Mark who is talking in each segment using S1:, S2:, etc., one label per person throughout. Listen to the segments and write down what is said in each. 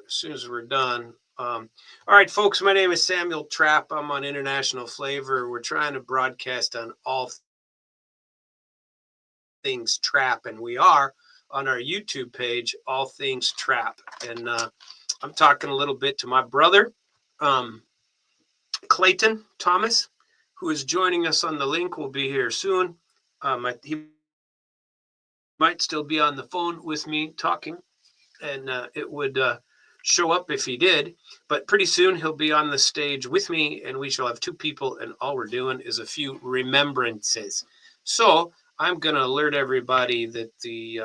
S1: as soon as we're done. All right, folks, my name is Samuel Trapp. I'm on International Flavor. We're trying to broadcast on all things Trap, and we are on our YouTube page, All Things Trap. And I'm talking a little bit to my brother, Clayton Thomas, who is joining us on the link. Will be here soon. He might still be on the phone with me talking, and it would show up if he did. But pretty soon he'll be on the stage with me, and we shall have two people, and all we're doing is a few remembrances. So I'm going to alert everybody that the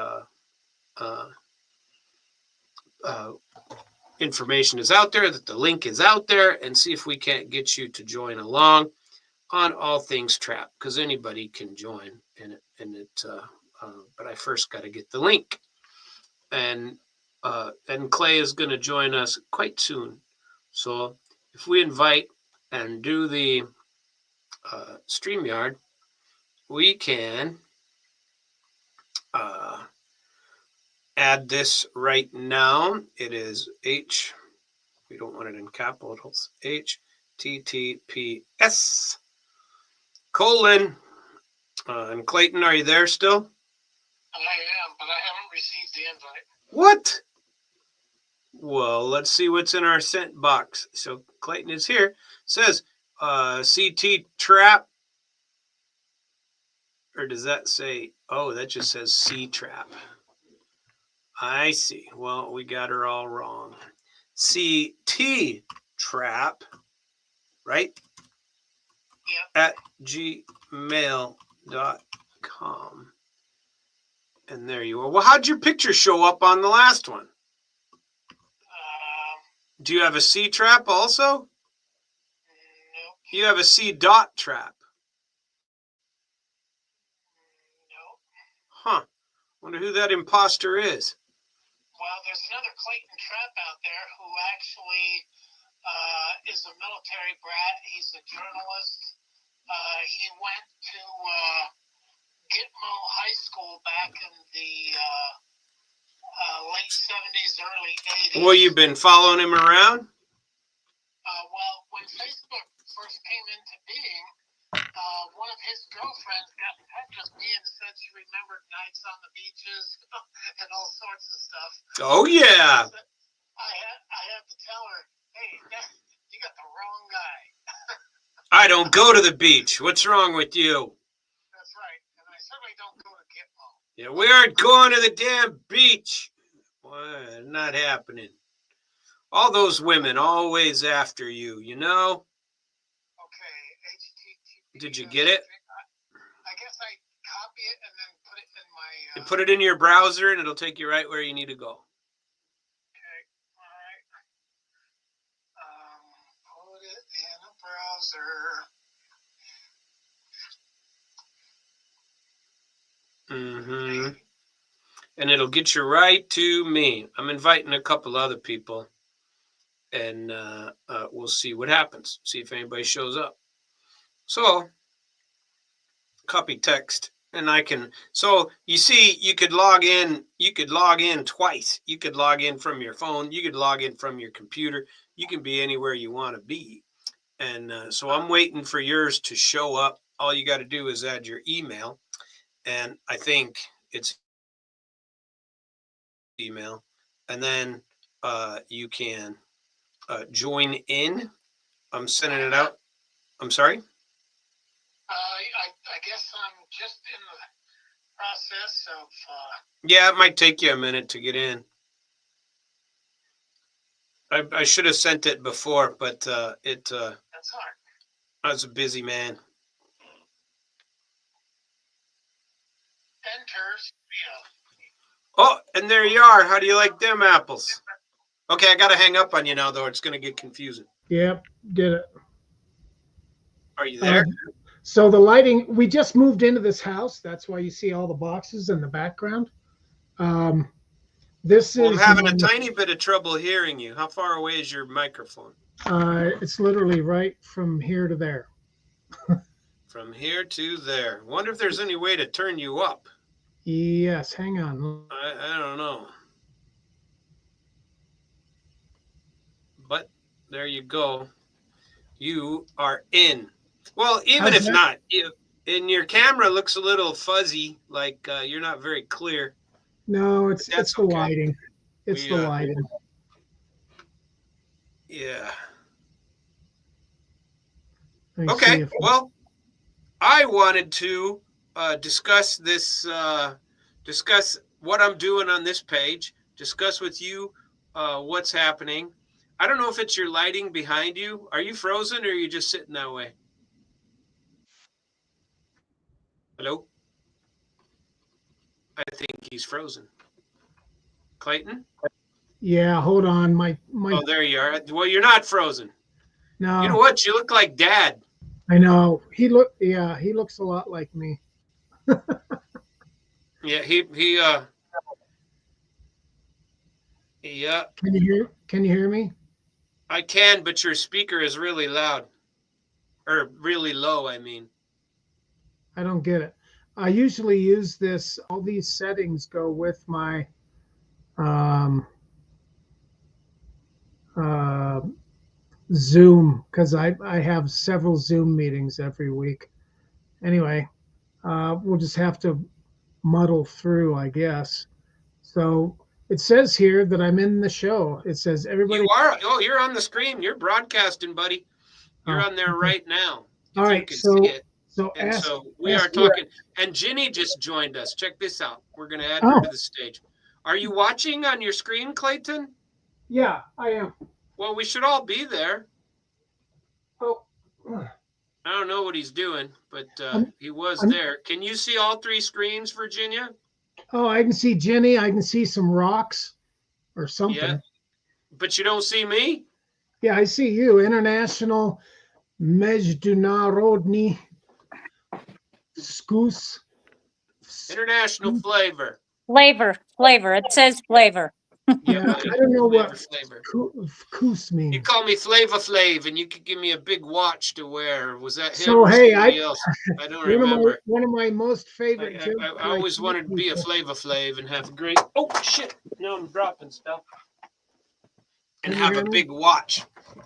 S1: information is out there, that the link is out there, and see if we can't get you to join along on All Things Trap, because anybody can join in it. But I first got to get the link, and Clay is going to join us quite soon. So if we invite and do the StreamYard, we can add this right now. It is H. We don't want it in capitals. HTTPS : and Clayton, are you there still?
S2: I am, but I haven't received the invite.
S1: What? Well, let's see what's in our sent box. So Clayton is here. It says CT Trap. Or does that say, oh, that just says C Trap. I see. Well, we got her all wrong. CT Trap, right?
S2: Yep.
S1: At gmail.com. And there you are. Well, how'd your picture show up on the last one? Do you have a C Trap also?
S2: No.
S1: You have a C dot trap.
S2: No.
S1: Huh. Wonder who that imposter is.
S2: Well, there's another Clayton Trapp out there who actually is a military brat. He's a journalist. He went to Gitmo High School back in the late 70s, early 80s.
S1: Well, you've been following him around?
S2: Well, when Facebook first came into being, one of his girlfriends got in touch with me and said she remembered nights on the beaches and all sorts of stuff.
S1: Oh, yeah.
S2: I had to tell her, hey, you got the wrong guy.
S1: I don't go to the beach. What's wrong with you?
S2: That's right. And I certainly don't go to Gitmo.
S1: Yeah, we aren't going to the damn beach. Well, not happening. All those women always after you, you know?
S2: Okay, HTTP.
S1: Did you get it?
S2: I guess I copy it and then put it in my...
S1: You put it in your browser and it'll take you right where you need to go.
S2: Okay, all right. Put it in a browser.
S1: Mm-hmm. And it'll get you right to me. I'm inviting a couple other people, and we'll see what happens. See if anybody shows up. So, copy text, and I can. So you see, you could log in. You could log in twice. You could log in from your phone. You could log in from your computer. You can be anywhere you want to be. And so I'm waiting for yours to show up. All you got to do is add your email, and I think it's email, and then you can join in. I'm sending it out. I'm sorry?
S2: I guess I'm just in the process of...
S1: Yeah, it might take you a minute to get in. I should have sent it before, but
S2: That's hard.
S1: I was a busy man.
S2: Enters.
S1: Oh, and there you are. How do you like them apples? Okay, I got to hang up on you now, though. It's going to get confusing.
S3: Yep, did it.
S1: Are you there?
S3: So the lighting, we just moved into this house. That's why you see all the boxes in the background. This
S1: Well,
S3: is...
S1: I'm having a tiny bit of trouble hearing you. How far away is your microphone?
S3: It's literally right from here to there.
S1: From here to there. Wonder if there's any way to turn you up.
S3: Yes, hang on.
S1: I don't know. But there you go. You are in. Well, even
S3: How's
S1: if
S3: that?
S1: not, and your camera looks a little fuzzy, like you're not very clear.
S3: No,
S1: But
S3: it's
S1: that's
S3: the
S1: okay.
S3: lighting. It's
S1: We
S3: the lighting.
S1: Yeah.
S3: Let me see
S1: Okay.
S3: if
S1: Well, I wanted to discuss this, discuss what I'm doing on this page, discuss with you what's happening. I don't know if it's your lighting behind you. Are you frozen or are you just sitting that way? Hello? I think he's frozen. Clayton?
S3: yeah, hold on. My
S1: Oh, there you are. Well, you're not frozen. You know
S3: no,
S1: what? You look like Dad.
S3: I know. He looks a lot like me.
S1: Yeah, yeah,
S3: Can you hear me?
S1: I can, but your speaker is really loud or really low, I mean.
S3: I don't get it. I usually use this. All these settings go with my um, uh, Zoom because I have several Zoom meetings every week. Anyway, we'll just have to muddle through, I guess. So it says here that I'm in the show. It says
S1: You
S3: everybody.
S1: are. Oh, you're on the screen. You're broadcasting, buddy. You're
S3: Oh,
S1: on there
S3: okay.
S1: right now,
S3: All
S1: if you
S3: right.
S1: can see it.
S3: So
S1: And so we are
S3: ask yeah.
S1: talking. And Ginny just joined us. Check this out. We're going to add her
S3: Oh,
S1: to the stage. Are you watching on your screen, Clayton?
S3: yeah, I am.
S1: Well, we should all be there.
S3: Oh,
S1: I don't know what he's doing, but
S3: I'm,
S1: he was
S3: I'm,
S1: there. Can you see all three screens, Virginia?
S3: oh, I can see Jenny. I can see some rocks or
S1: Yeah.
S3: something.
S1: But you don't see me?
S3: Yeah, I see you. International Международный Skus.
S1: International flavor.
S4: Flavor. It says flavor.
S1: Yeah,
S3: Yeah,
S1: buddy.
S3: I don't know what
S1: Flavor.
S3: Kus
S1: You
S3: means.
S1: call me Flava Flav, and you could give me a big watch to wear. Was that him
S3: So
S1: or
S3: hey,
S1: somebody else? I don't remember.
S3: one of my most favorite
S1: I,
S3: jokes
S1: I, I
S3: that I
S1: always
S3: tell
S1: wanted to be a
S3: people.
S1: Flava Flav and have a great. Oh shit! Now I'm dropping stuff. And
S3: Can you
S1: have
S3: hear
S1: a
S3: me?
S1: big watch.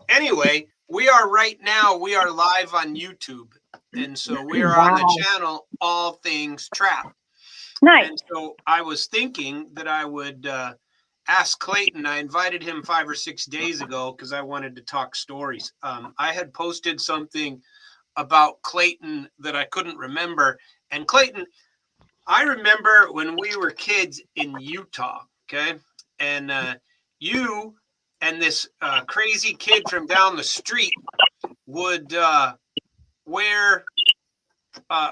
S1: Anyway, we are right now. We are live on YouTube, and so we are on the
S4: Wow.
S1: channel All Things Trap.
S4: Nice.
S1: And so I was thinking that I would ask Clayton. I invited him 5 or 6 days ago because I wanted to talk stories. I had posted something about Clayton that I couldn't remember. And Clayton, I remember when we were kids in Utah, okay? And you and this crazy kid from down the street would wear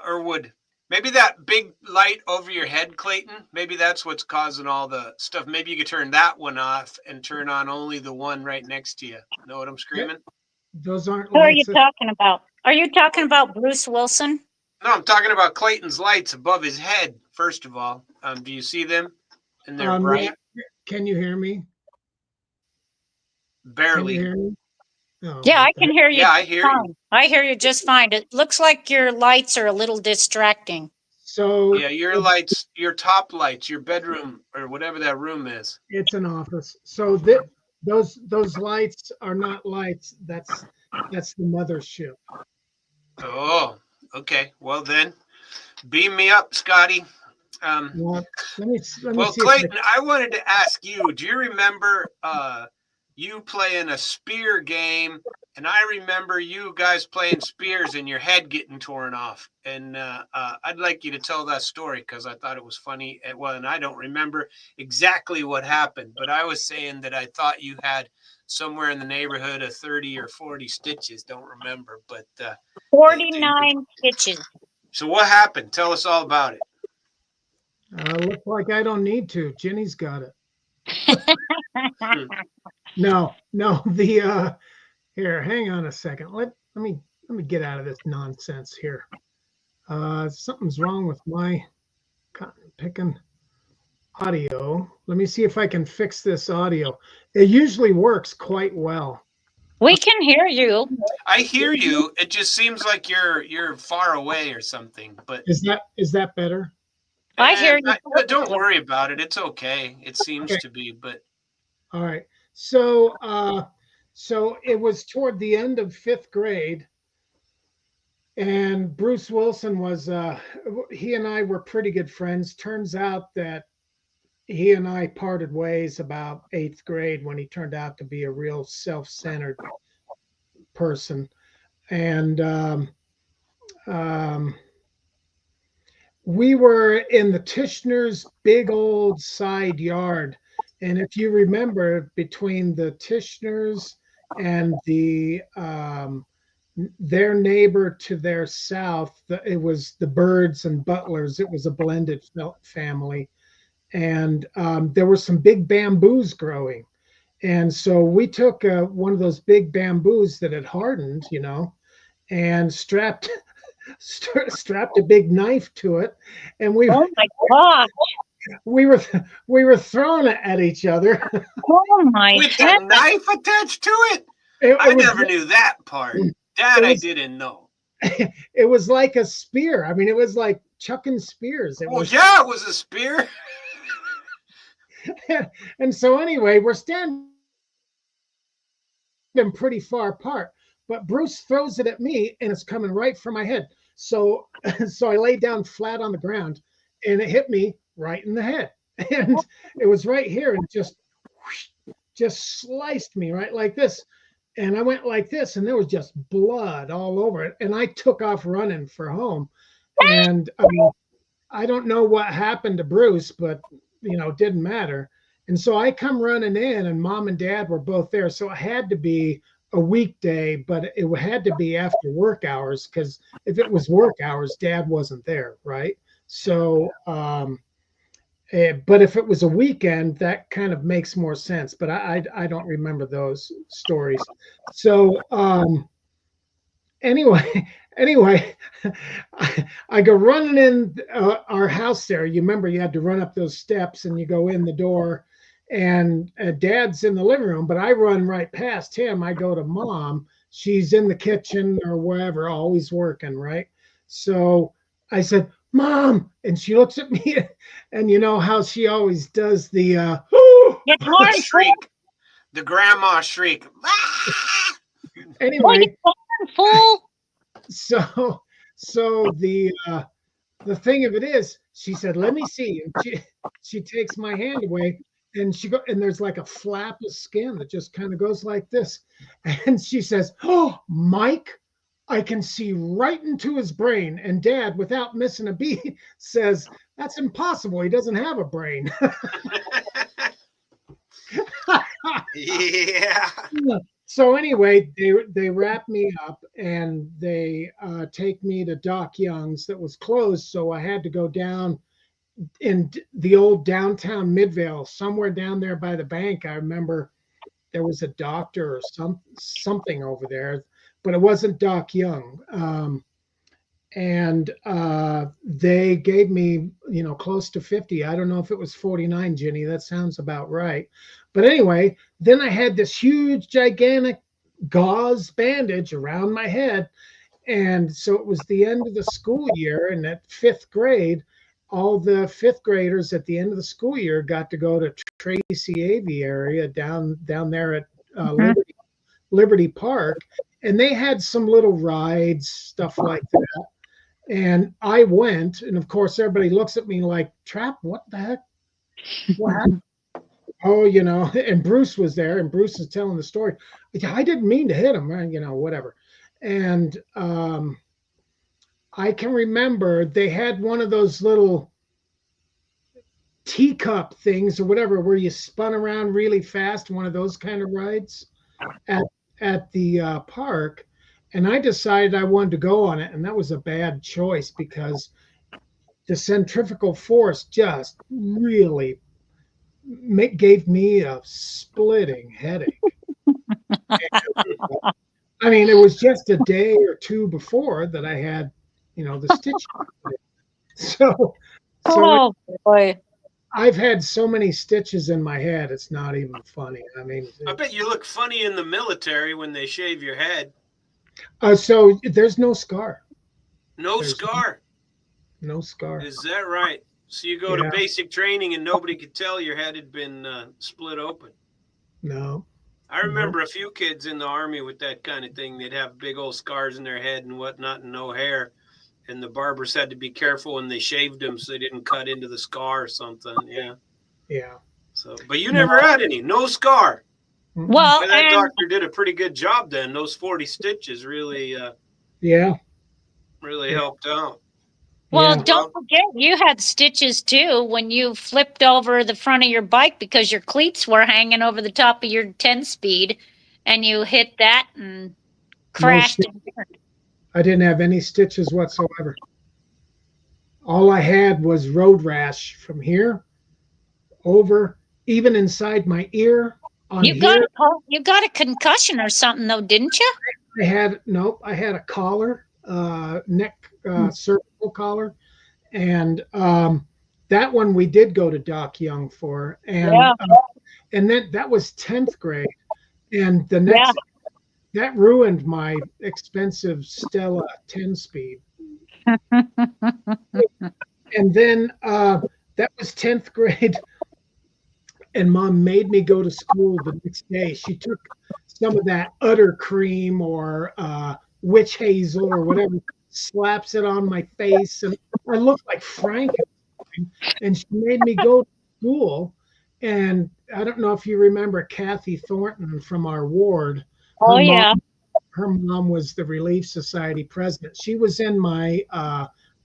S1: or would maybe that big light over your head, Clayton. Maybe that's what's causing all the stuff. Maybe you could turn that one off and turn on only the one right next to you. Know what I'm screaming?
S3: Those aren't
S4: Who are you
S3: lights.
S4: talking about? Are you talking about Bruce Wilson?
S1: No, I'm talking about Clayton's lights above his head. First of all, do you see them? And they're bright.
S3: Yeah. Can you hear me? Can you
S1: Barely.
S3: hear me? Oh,
S4: Yeah,
S3: what
S4: I can hear you.
S1: Yeah, I hear you.
S4: Fine. I hear you just fine. It looks like your lights are a little distracting.
S3: So
S1: Yeah, your lights, your top lights, your bedroom or whatever that room is.
S3: it's an office. So those lights are not lights. That's the mothership.
S1: Oh, okay. Well then, beam me up, Scotty.
S3: Well, let me
S1: Well,
S3: see if
S1: Clayton, I wanted to ask you, do you remember you playing a spear game? And I remember you guys playing spears and your head getting torn off. And I'd like you to tell that story because I thought it was funny. Well, and I don't remember exactly what happened, but I was saying that I thought you had somewhere in the neighborhood of 30 or 40 stitches. Don't remember, but
S4: 49 stitches.
S1: so what happened? Tell us all about it.
S3: looks like I don't need to. Jenny's got it. No, the here, hang on a second. Let me get out of this nonsense here. Something's wrong with my cotton picking audio. Let me see if I can fix this audio. It usually works quite well.
S4: We can hear you.
S1: I hear you. It just seems like you're far away or something. But
S3: Is that better?
S4: I hear you.
S1: Don't worry about it. It's okay. It seems
S3: Okay.
S1: to be, but
S3: All right. So So it was toward the end of 5th grade, and Bruce Wilson was, he and I were pretty good friends. Turns out that he and I parted ways about 8th grade when he turned out to be a real self centered person. And um, we were in the Tishner's big old side yard. And if you remember, between the Tishners and their neighbor to their south, it was the Birds and Butlers. It was a blended family. And there were some big bamboos growing. And so we took one of those big bamboos that had hardened, and strapped a big knife to it, and
S4: Oh my God.
S3: we were we were throwing it at each other.
S4: Oh my
S1: With
S4: God.
S1: a knife attached to it?
S3: It,
S1: I
S3: it was
S1: never knew that part. That
S3: it
S1: I
S3: was
S1: didn't know.
S3: it was like a spear. I mean, it was like chucking spears. It
S1: Oh,
S3: was,
S1: yeah, it was a spear.
S3: and so anyway, we're standing pretty far apart. But Bruce throws it at me, and it's coming right for my head. So so I lay down flat on the ground, and it hit me right in the head, and it was right here, and just sliced me right like this. And I went like this, and there was just blood all over it. And I took off running for home. And I don't know what happened to Bruce, but it didn't matter. And so I come running in, and mom and dad were both there. So it had to be a weekday, but it had to be after work hours, because if it was work hours, dad wasn't there, right? So, but if it was a weekend, that kind of makes more sense. But I don't remember those stories. So anyway, anyway, I go running in our house there. You remember you had to run up those steps and you go in the door, and dad's in the living room, but I run right past him. I go to mom. She's in the kitchen or wherever, always working, right? So I said, Mom, and she looks at me, and you know how she always does the
S4: It's
S1: The
S4: hard.
S1: shriek. The grandma shriek. Ah!
S4: What are
S3: anyway.
S4: you going, fool?
S3: So the thing of it is, she said, let me see. And she takes my hand away, and and there's like a flap of skin that just kind of goes like this. And she says, oh, Mike, I can see right into his brain. And dad, without missing a beat, says, that's impossible. He doesn't have a brain.
S1: Yeah.
S3: So anyway, they wrap me up, and they take me to Doc Young's that was closed. So I had to go down in the old downtown Midvale, somewhere down there by the bank. I remember there was a doctor or something over there, but it wasn't Doc Young. And they gave me, close to 50. I don't know if it was 49, Ginny. That sounds about right. But anyway, then I had this huge, gigantic gauze bandage around my head. And so it was the end of the school year. And at 5th grade, all the 5th graders at the end of the school year got to go to Tracy Aviary down there at Liberty Park. And they had some little rides, stuff like that. And I went, and of course, everybody looks at me like, Trapp, what the heck? What happened? Oh, and Bruce was there, and Bruce is telling the story. I didn't mean to hit him, whatever. And I can remember they had one of those little teacup things or whatever, where you spun around really fast, one of those kind of rides at the park. And I decided I wanted to go on it, and that was a bad choice because the centrifugal force just really gave me a splitting headache. I mean, it was just a day or two before that I had, the stitch. So
S4: Oh boy.
S3: I've had so many stitches in my head, it's not even funny. I mean,
S1: I bet you look funny in the military when they shave your head.
S3: so there's no scar.
S1: No
S3: There's
S1: scar.
S3: No scar.
S1: Is that right? So you go to
S3: Yeah.
S1: basic training and nobody could tell your head had been split open.
S3: No.
S1: I remember a few kids in the Army with that kind of thing. They'd have big old scars in their head and whatnot and no hair. And the barbers had to be careful when they shaved them so they didn't cut into the scar or something. Yeah.
S3: Yeah.
S1: So, but you
S3: No.
S1: never had any, no scar.
S4: Well,
S1: Well, that doctor did a pretty good job then. Those 40 stitches really,
S3: Yeah.
S1: really
S3: Yeah.
S1: helped out.
S4: well,
S3: Yeah.
S4: don't forget you had stitches too when you flipped over the front of your bike because your cleats were hanging over the top of your 10-speed, and you hit that and
S3: No
S4: crashed.
S3: stitch. I didn't have any stitches whatsoever. All I had was road rash from here over, even inside my ear on here.
S4: You got a concussion or something though, didn't you?
S3: I had nope. I had a collar, neck, cervical collar, and that one we did go to Doc Young for,
S4: Yeah.
S3: and then that was 10th grade, and the
S4: Yeah.
S3: next that ruined my expensive Stella 10 speed. And then that was 10th grade, and Mom made me go to school the next day. She took some of that udder cream or witch hazel or whatever, slaps it on my face, and I looked like Frankenstein. And she made me go to school. And I don't know if you remember Kathy Thornton from our ward.
S4: Oh yeah.
S3: Her mom was the Relief Society president. She was in my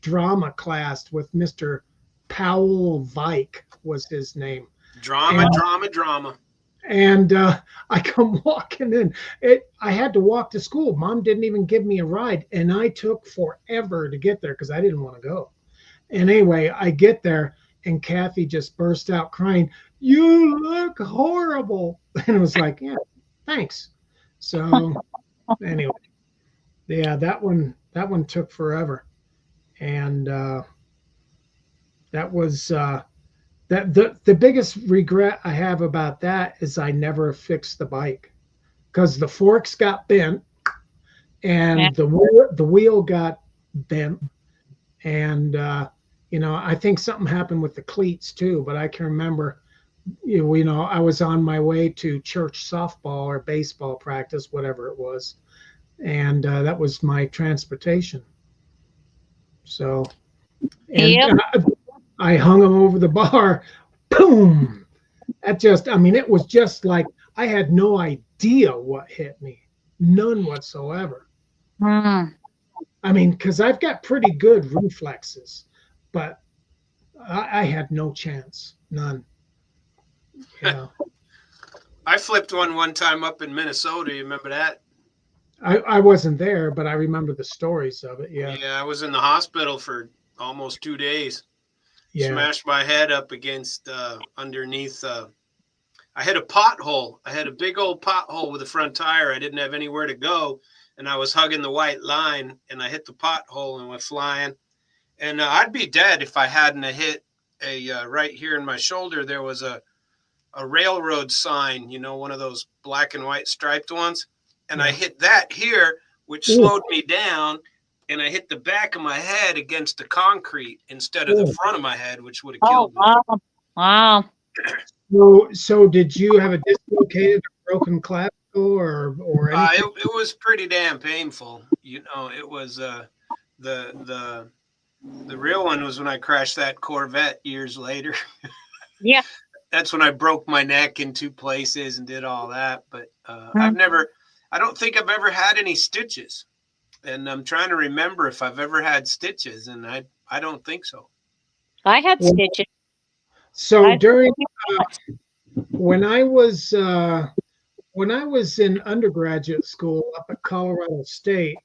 S3: drama class with Mr. Powell Vike was his name.
S1: Drama.
S3: And I come walking in. I had to walk to school. Mom didn't even give me a ride, and I took forever to get there because I didn't want to go. And anyway, I get there, and Kathy just burst out crying. You look horrible. And it was like, yeah, thanks. So anyway, yeah, that one took forever, and that was that the biggest regret I have about that is I never fixed the bike because the forks got bent and the wheel got bent, and I think something happened with the cleats too. But I can remember, I was on my way to church softball or baseball practice, whatever it was, and that was my transportation. So, and
S4: Yep.
S3: I hung them over the bar. Boom! It was just like I had no idea what hit me, none whatsoever.
S4: Mm.
S3: I mean, because I've got pretty good reflexes, but I had no chance, none. Yeah.
S1: I flipped one time up in Minnesota. You remember that?
S3: I wasn't there, but I remember the stories of it. Yeah.
S1: Yeah, I was in the hospital for almost 2 days.
S3: Yeah.
S1: Smashed my head up against underneath. I had a pothole. I had a big old pothole with a front tire. I didn't have anywhere to go, and I was hugging the white line, and I hit the pothole and went flying. And I'd be dead if I hadn't hit right here in my shoulder. There was a railroad sign, one of those black and white striped ones. And I hit that here, which slowed me down. And I hit the back of my head against the concrete instead of the front of my head, which would have killed me.
S4: Wow.
S3: So did you have a dislocated or broken clavicle or anything?
S1: It was pretty damn painful. It was the real one was when I crashed that Corvette years later.
S4: Yeah.
S1: That's when I broke my neck in 2 places and did all that. But I don't think I've ever had any stitches. And I'm trying to remember if I've ever had stitches, and I don't think so.
S4: I had stitches.
S3: So during when I was in undergraduate school up at Colorado State,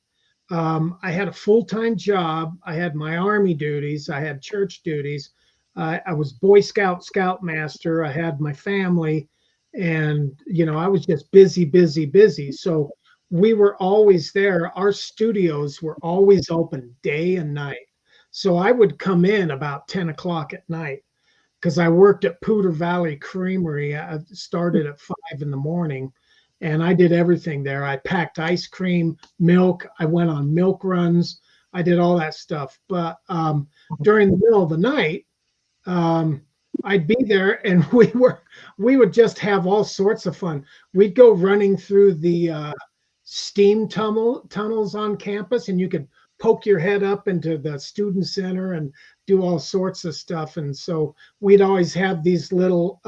S3: I had a full-time job. I had my Army duties. I had church duties. I was Boy Scoutmaster. I had my family, and I was just busy. So we were always there. Our studios were always open day and night. So I would come in about 10 o'clock at night because I worked at Poudre Valley Creamery. I started at 5 in the morning, and I did everything there. I packed ice cream, milk. I went on milk runs. I did all that stuff. But during the middle of the night, I'd be there, and we would just have all sorts of fun. We'd go running through the steam tunnels on campus, and you could poke your head up into the student center and do all sorts of stuff. And so we'd always have these little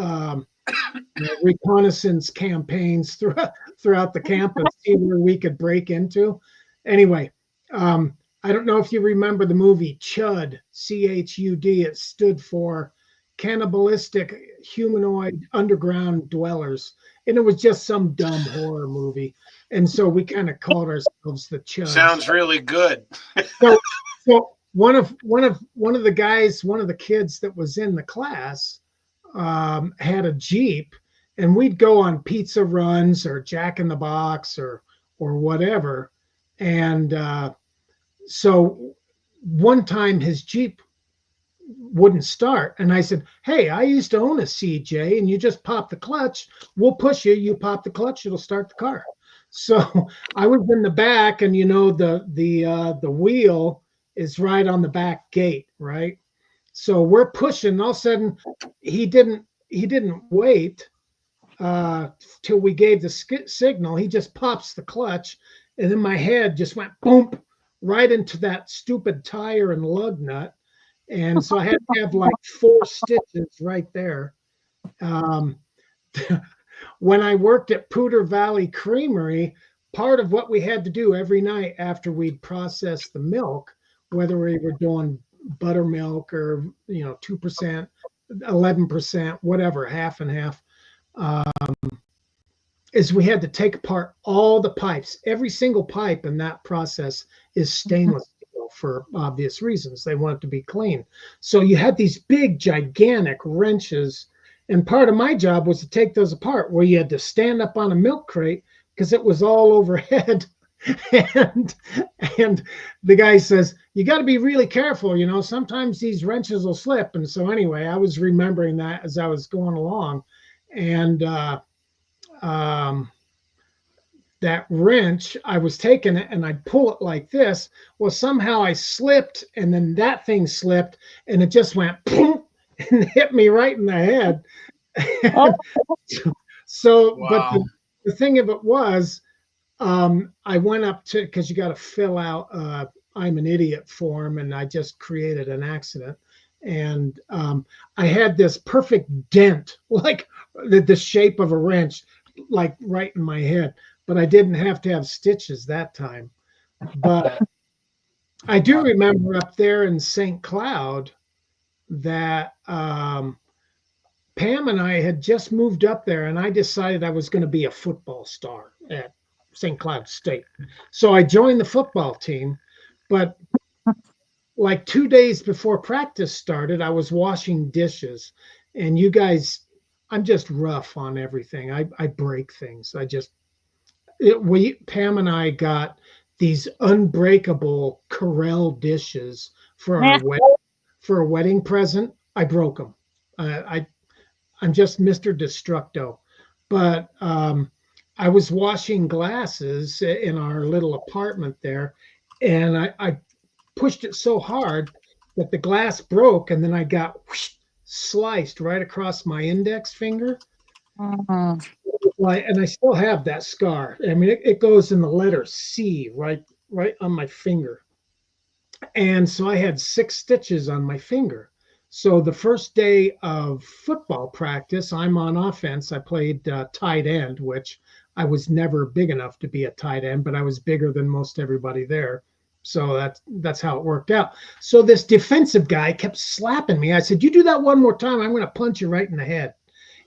S3: reconnaissance campaigns throughout the campus, see where we could break into. Anyway, I don't know if you remember the movie Chud, CHUD. It stood for Cannibalistic Humanoid Underground Dwellers. And it was just some dumb horror movie. And so we kind of called ourselves the Chuds.
S1: Sounds really good.
S3: So one of the guys, one of the kids that was in the class, had a Jeep, and we'd go on pizza runs or Jack in the Box or whatever. And so one time his Jeep wouldn't start, and I said, "Hey, I used to own a CJ, and you just pop the clutch. We'll push you. You pop the clutch, it'll start the car." So I was in the back, and the wheel is right on the back gate, right? So we're pushing. All of a sudden, he didn't wait till we gave the signal. He just pops the clutch, and then my head just went boom right into that stupid tire and lug nut. And so I had to have like 4 stitches right there. When I worked at Poudre Valley Creamery, part of what we had to do every night after we'd processed the milk, whether we were doing buttermilk or 2%, 11%, whatever, half and half, is we had to take apart all the pipes. Every single pipe in that process is stainless steel for obvious reasons. They want it to be clean. So you had these big, gigantic wrenches. And part of my job was to take those apart, where you had to stand up on a milk crate because it was all overhead. and the guy says, "You got to be really careful. Sometimes these wrenches will slip." And so anyway, I was remembering that as I was going along. And that wrench, I was taking it and I'd pull it like this. Well, somehow I slipped, and then that thing slipped, and it just went boom, and hit me right in the head.
S4: Oh.
S3: So,
S1: Wow.
S3: but the thing of it was, I went up to, because you got to fill out I'm an idiot form, and I just created an accident. And I had this perfect dent, like the shape of a wrench, like right in my head. But I didn't have to have stitches that time. But I do remember up there in St. Cloud that Pam and I had just moved up there, and I decided I was going to be a football star at St. Cloud State. So I joined the football team, but like 2 days before practice started, I was washing dishes. And you guys, I'm just rough on everything. I break things. Pam and I got these unbreakable Corelle dishes for a wedding present. I broke them. I'm just Mr. Destructo. But I was washing glasses in our little apartment there, and I pushed it so hard that the glass broke, and then I got sliced right across my index finger.
S4: Mhm.
S3: And I still have that scar. I mean, it goes in the letter C right on my finger. And so I had 6 stitches on my finger. So the first day of football practice, I'm on offense. I played tight end, which I was never big enough to be a tight end, but I was bigger than most everybody there. So that's how it worked out. So this defensive guy kept slapping me. I said, "You do that one more time, I'm going to punch you right in the head."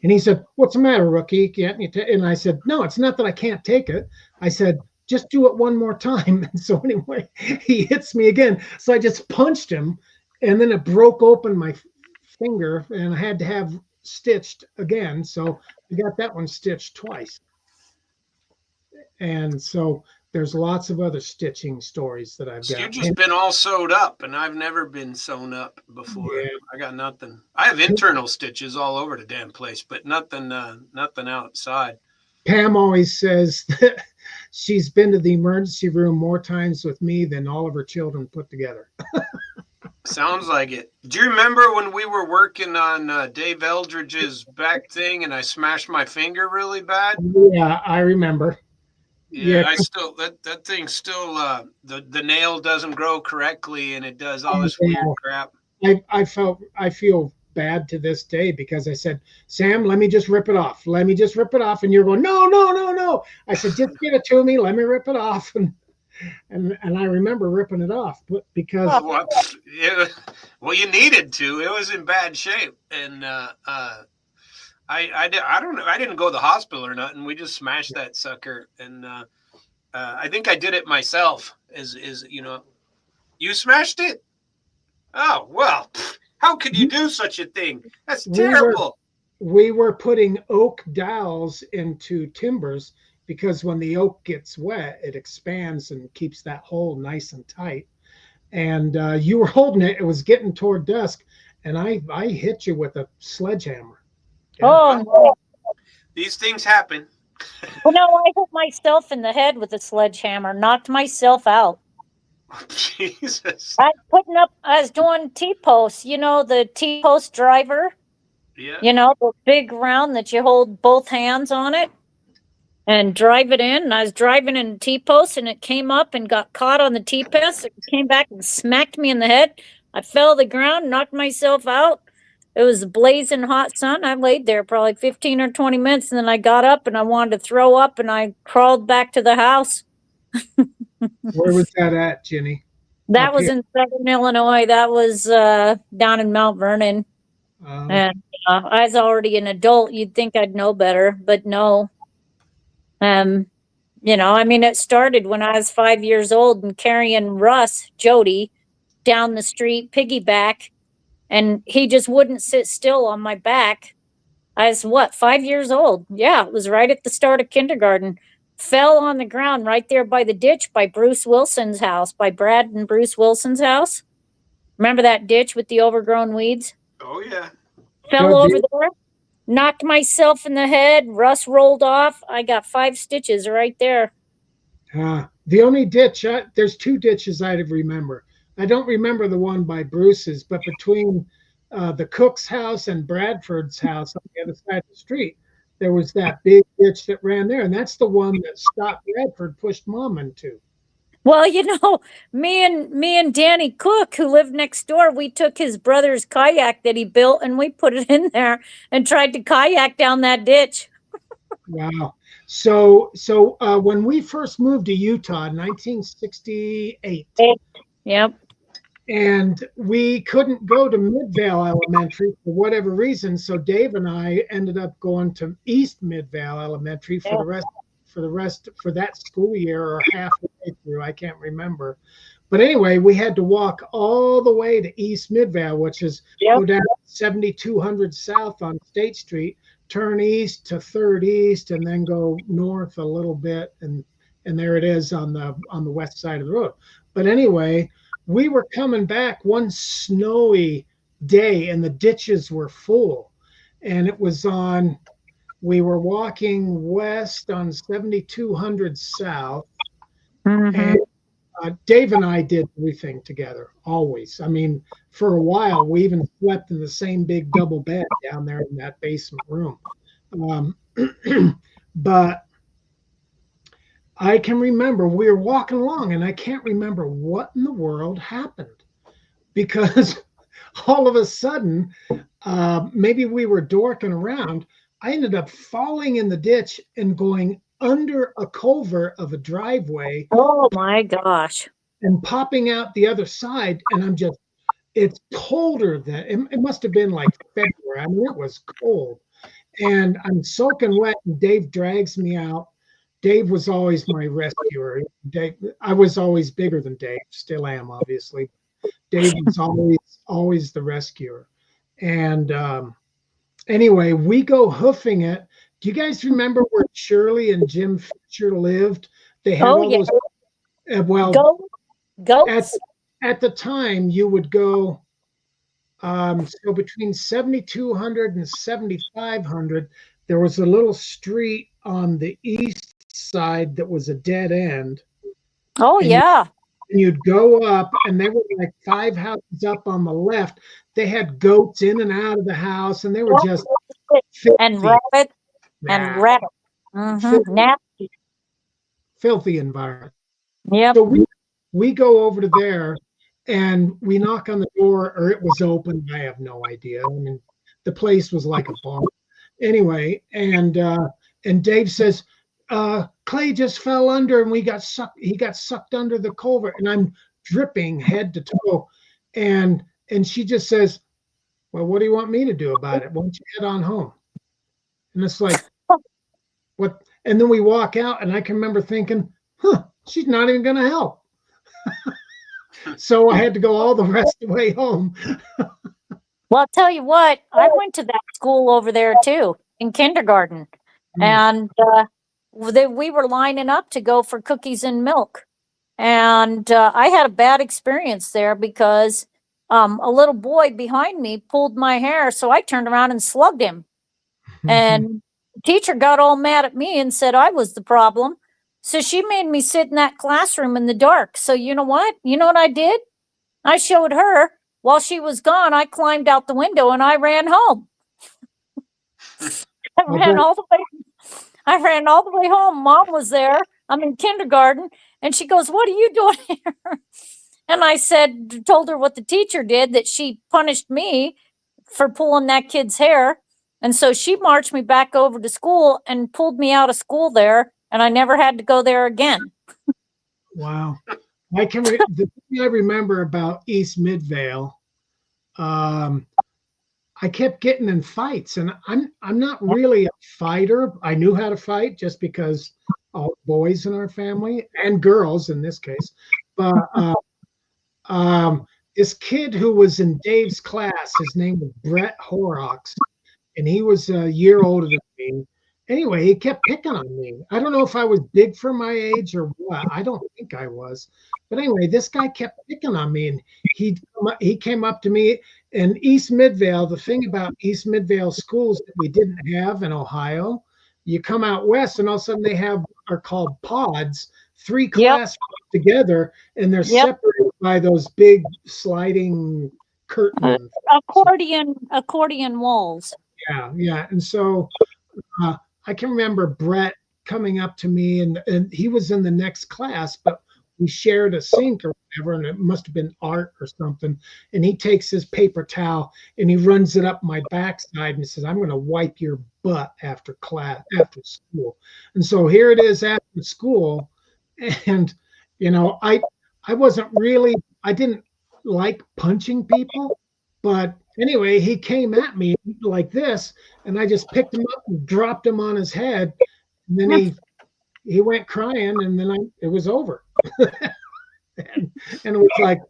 S3: And he said, "What's the matter, rookie? Can't you and I said, "No, it's not that I can't take it." I said, "Just do it one more time." And so anyway, he hits me again. So I just punched him, and then it broke open my finger, and I had to have stitched again. So we got that one stitched twice. And so there's lots of other stitching stories that I've
S1: So
S3: got.
S1: you've just been all sewed up, and I've never been sewn up before.
S3: Yeah.
S1: I got nothing. I have internal stitches all over the damn place, but nothing outside.
S3: Pam always says that she's been to the emergency room more times with me than all of her children put together.
S1: Sounds like it. Do you remember when we were working on Dave Eldridge's back thing and I smashed my finger really bad?
S3: Yeah, I remember.
S1: Yeah,
S3: Yeah,
S1: I still that thing still the nail doesn't grow correctly and it does all this weird
S3: yeah.
S1: crap.
S3: I feel bad to this day because I said, Sam, let me just rip it off. Let me just rip it off. And you're going, no, no, no, no. I said, just give it to me. Let me rip it off. And I remember ripping it off, but because
S1: Well, well, you needed to. It was in bad shape, and I don't know. I didn't go to the hospital or nothing. We just smashed that sucker, and I think I did it myself. Is you smashed it? Oh well, how could you do such a thing? That's
S3: we were
S1: terrible.
S3: we were putting oak dowels into timbers because when the oak gets wet, it expands and keeps that hole nice and tight. And you were holding it. It was getting toward dusk, and I hit you with a sledgehammer. Yeah.
S4: Oh
S1: Well,
S4: no.
S1: these things happen.
S4: Well, no, I hit myself in the head with a sledgehammer, knocked myself out.
S1: Jesus.
S4: I was doing T-posts, the T-post driver,
S1: Yeah.
S4: the big round that you hold both hands on it and drive it in. And I was driving in T-post and it came up and got caught on the T-post. It came back and smacked me in the head. I fell to the ground, knocked myself out. It was blazing hot sun. I laid there probably 15 or 20 minutes and then I got up and I wanted to throw up and I crawled back to the house.
S3: Where was that at, Ginny?
S4: That
S3: Up
S4: was
S3: here.
S4: in Southern Illinois. That was down in Mount Vernon.
S3: Um,
S4: And I was already an adult. You'd think I'd know better, but no. Um, I mean, it started when I was 5 years old and carrying Russ, Jody, down the street, piggyback, and he just wouldn't sit still on my back. I was what, 5 years old? Yeah, it was right at the start of kindergarten. Fell on the ground right there by the ditch by Bruce Wilson's house, by Brad and Bruce Wilson's house. Remember that ditch with the overgrown weeds?
S1: Oh yeah.
S4: Fell
S3: no,
S4: over there, knocked myself in the head. Russ rolled off. I got 5 stitches right there.
S3: the only ditch, there's two ditches I remember. I don't remember the one by Bruce's, but between the Cook's house and Bradford's house on the other side of the street, there was that big ditch that ran there. And that's the one that Scott Bradford pushed mom into.
S4: Well, me and Danny Cook, who lived next door, we took his brother's kayak that he built and we put it in there and tried to kayak down that ditch.
S3: Wow. So when we first moved to Utah in 1968,
S4: Yep.
S3: and we couldn't go to Midvale Elementary for whatever reason, so Dave and I ended up going to East Midvale Elementary for the rest for that school year or halfway through. I can't remember. But anyway, we had to walk all the way to East Midvale, which is
S4: Yep.
S3: go down 7200 South on State Street, turn east to Third East, and then go north a little bit, and there it is on the west side of the road. But anyway, we were coming back one snowy day, and the ditches were full, and it was on. We were walking west on 7200 South,
S4: Mm-hmm.
S3: and Dave and I did everything together, always. I mean, for a while, we even slept in the same big double bed down there in that basement room. Um, but I can remember we were walking along, and I can't remember what in the world happened because all of a sudden, maybe we were dorking around. I ended up falling in the ditch and going under a culvert of a driveway
S4: Oh my gosh.
S3: and popping out the other side. And it's colder than it must have been like February. I mean, it was cold. And I'm soaking wet, and Dave drags me out. Dave was always my rescuer. I was always bigger than Dave, still am, obviously. Dave was always the rescuer. And anyway, we go hoofing it. Do you guys remember where Shirley and Jim Fisher lived? They had
S4: Oh
S3: all
S4: yeah.
S3: those. Well,
S4: Goats.
S3: at the time, you would go. So between 7200 and 7500, there was a little street on the east side that was a dead end.
S4: Oh
S3: And
S4: yeah.
S3: and you'd go up, and they were like 5 houses up on the left. They had goats in and out of the house, and they were just
S4: and
S3: filthy.
S4: rabbit and
S3: Yeah,
S4: rabbit. Mm-hmm.
S3: filthy,
S4: Nasty.
S3: filthy environment.
S4: Yep.
S3: So we go over to there, and we knock on the door, or it was open. I have no idea. I mean, the place was like a bar. Anyway, and Dave says, Clay just fell under, and we got sucked. He got sucked under the culvert, and I'm dripping head to toe. And she just says, "Well, what do you want me to do about it? Why don't you head on home?" And it's like, what? And then we walk out, and I can remember thinking, "Huh, she's not even going to help." So I had to go all the rest of the way home.
S4: Well, I'll tell you what, I went to that school over there too in kindergarten, and we were lining up to go for cookies and milk. And I had a bad experience there because a little boy behind me pulled my hair. So I turned around and slugged him. And the teacher got all mad at me and said I was the problem. So she made me sit in that classroom in the dark. So you know what? You know what I did? I showed her. While she was gone, I climbed out the window and I ran home. I ran all the way. I ran all the way home. Mom was there. I'm in kindergarten, and she goes, "What are you doing here?" And I told her what the teacher did, that she punished me for pulling that kid's hair. And so she marched me back over to school and pulled me out of school there, and I never had to go there again.
S3: Wow. The thing I remember about East Midvale, um, I kept getting in fights, and I'm not really a fighter. I knew how to fight just because all boys in our family and girls in this case. But this kid who was in Dave's class, his name was Brett Horrocks, and he was a year older than me. Anyway, he kept picking on me. I don't know if I was big for my age or what. I don't think I was. But anyway, this guy kept picking on me, and he came up to me in East Midvale. The thing about East Midvale schools that we didn't have in Ohio, you come out west, and all of a sudden are called pods, 3
S4: Yep.
S3: classrooms together, and they're
S4: Yep.
S3: separated by those big sliding curtains.
S4: Accordion walls.
S3: Yeah. And so I can remember Brett coming up to me, and he was in the next class, but we shared a sink or whatever, and it must have been art or something. And he takes his paper towel and he runs it up my backside and says, "I'm going to wipe your butt after school." And so here it is after school, and I wasn't really, I didn't like punching people, but anyway, he came at me like this, and I just picked him up and dropped him on his head. And then he went crying, and then it was over. and it was like,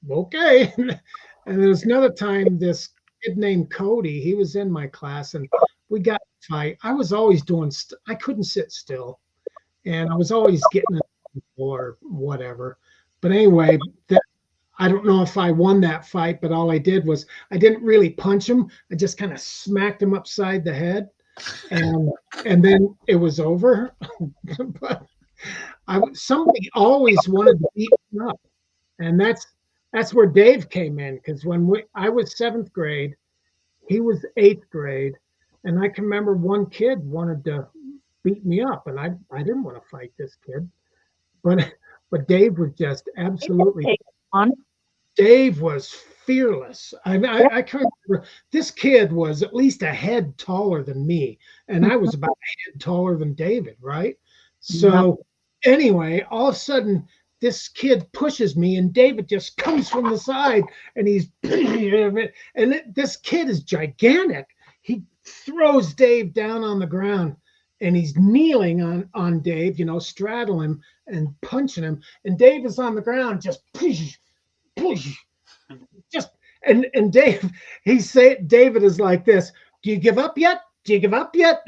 S3: okay. And there was another time, this kid named Cody, he was in my class, and we got in a fight. I was always I couldn't sit still, and I was always getting or whatever. But anyway, I don't know if I won that fight, but all I did was I didn't really punch him. I just kind of smacked him upside the head, and then it was over. But somebody always wanted to beat me up, and that's where Dave came in, because I was 7th grade, he was 8th grade, and I can remember one kid wanted to beat me up, and I didn't want to fight this kid, but Dave was just absolutely. Dave was fearless. I can remember this kid was at least a head taller than me, and I was about a head taller than David, right? So anyway, all of a sudden, this kid pushes me, and David just comes from the side, and this kid is gigantic. He throws Dave down on the ground, and he's kneeling on Dave, straddle him and punching him, and Dave is on the ground just just and David is like this, "Do you give up yet? Do you give up yet?"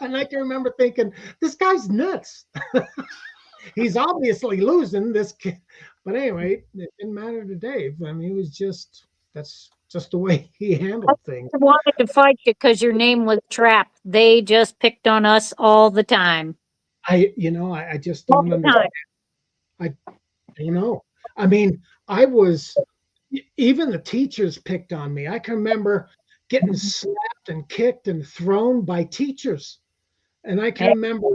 S3: And I can remember thinking, this guy's nuts. He's obviously losing, this kid. But anyway, it didn't matter to Dave. I mean, that's just the way he handled things.
S4: I wanted to fight you because your name was Trapp. They just picked on us all the time.
S3: I just don't understand. don't know. I mean, I was even the teachers picked on me. I can remember getting slapped and kicked and thrown by teachers. And I can
S4: Yep.
S3: remember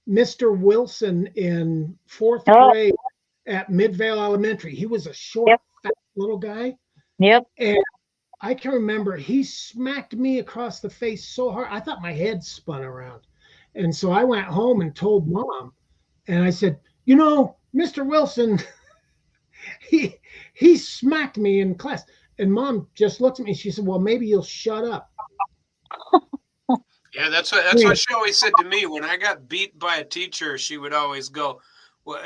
S3: Mr. Wilson in fourth
S4: Oh,
S3: grade at Midvale Elementary. He was a short,
S4: yep.
S3: fat little guy.
S4: Yep.
S3: And I can remember he smacked me across the face so hard. I thought my head spun around. And so I went home and told mom. And I said, Mr. Wilson, he he smacked me in class. And mom just looked at me. She said, well, maybe you'll shut up.
S1: Yeah, that's what she always said to me when I got beat by a teacher. She would always go, well,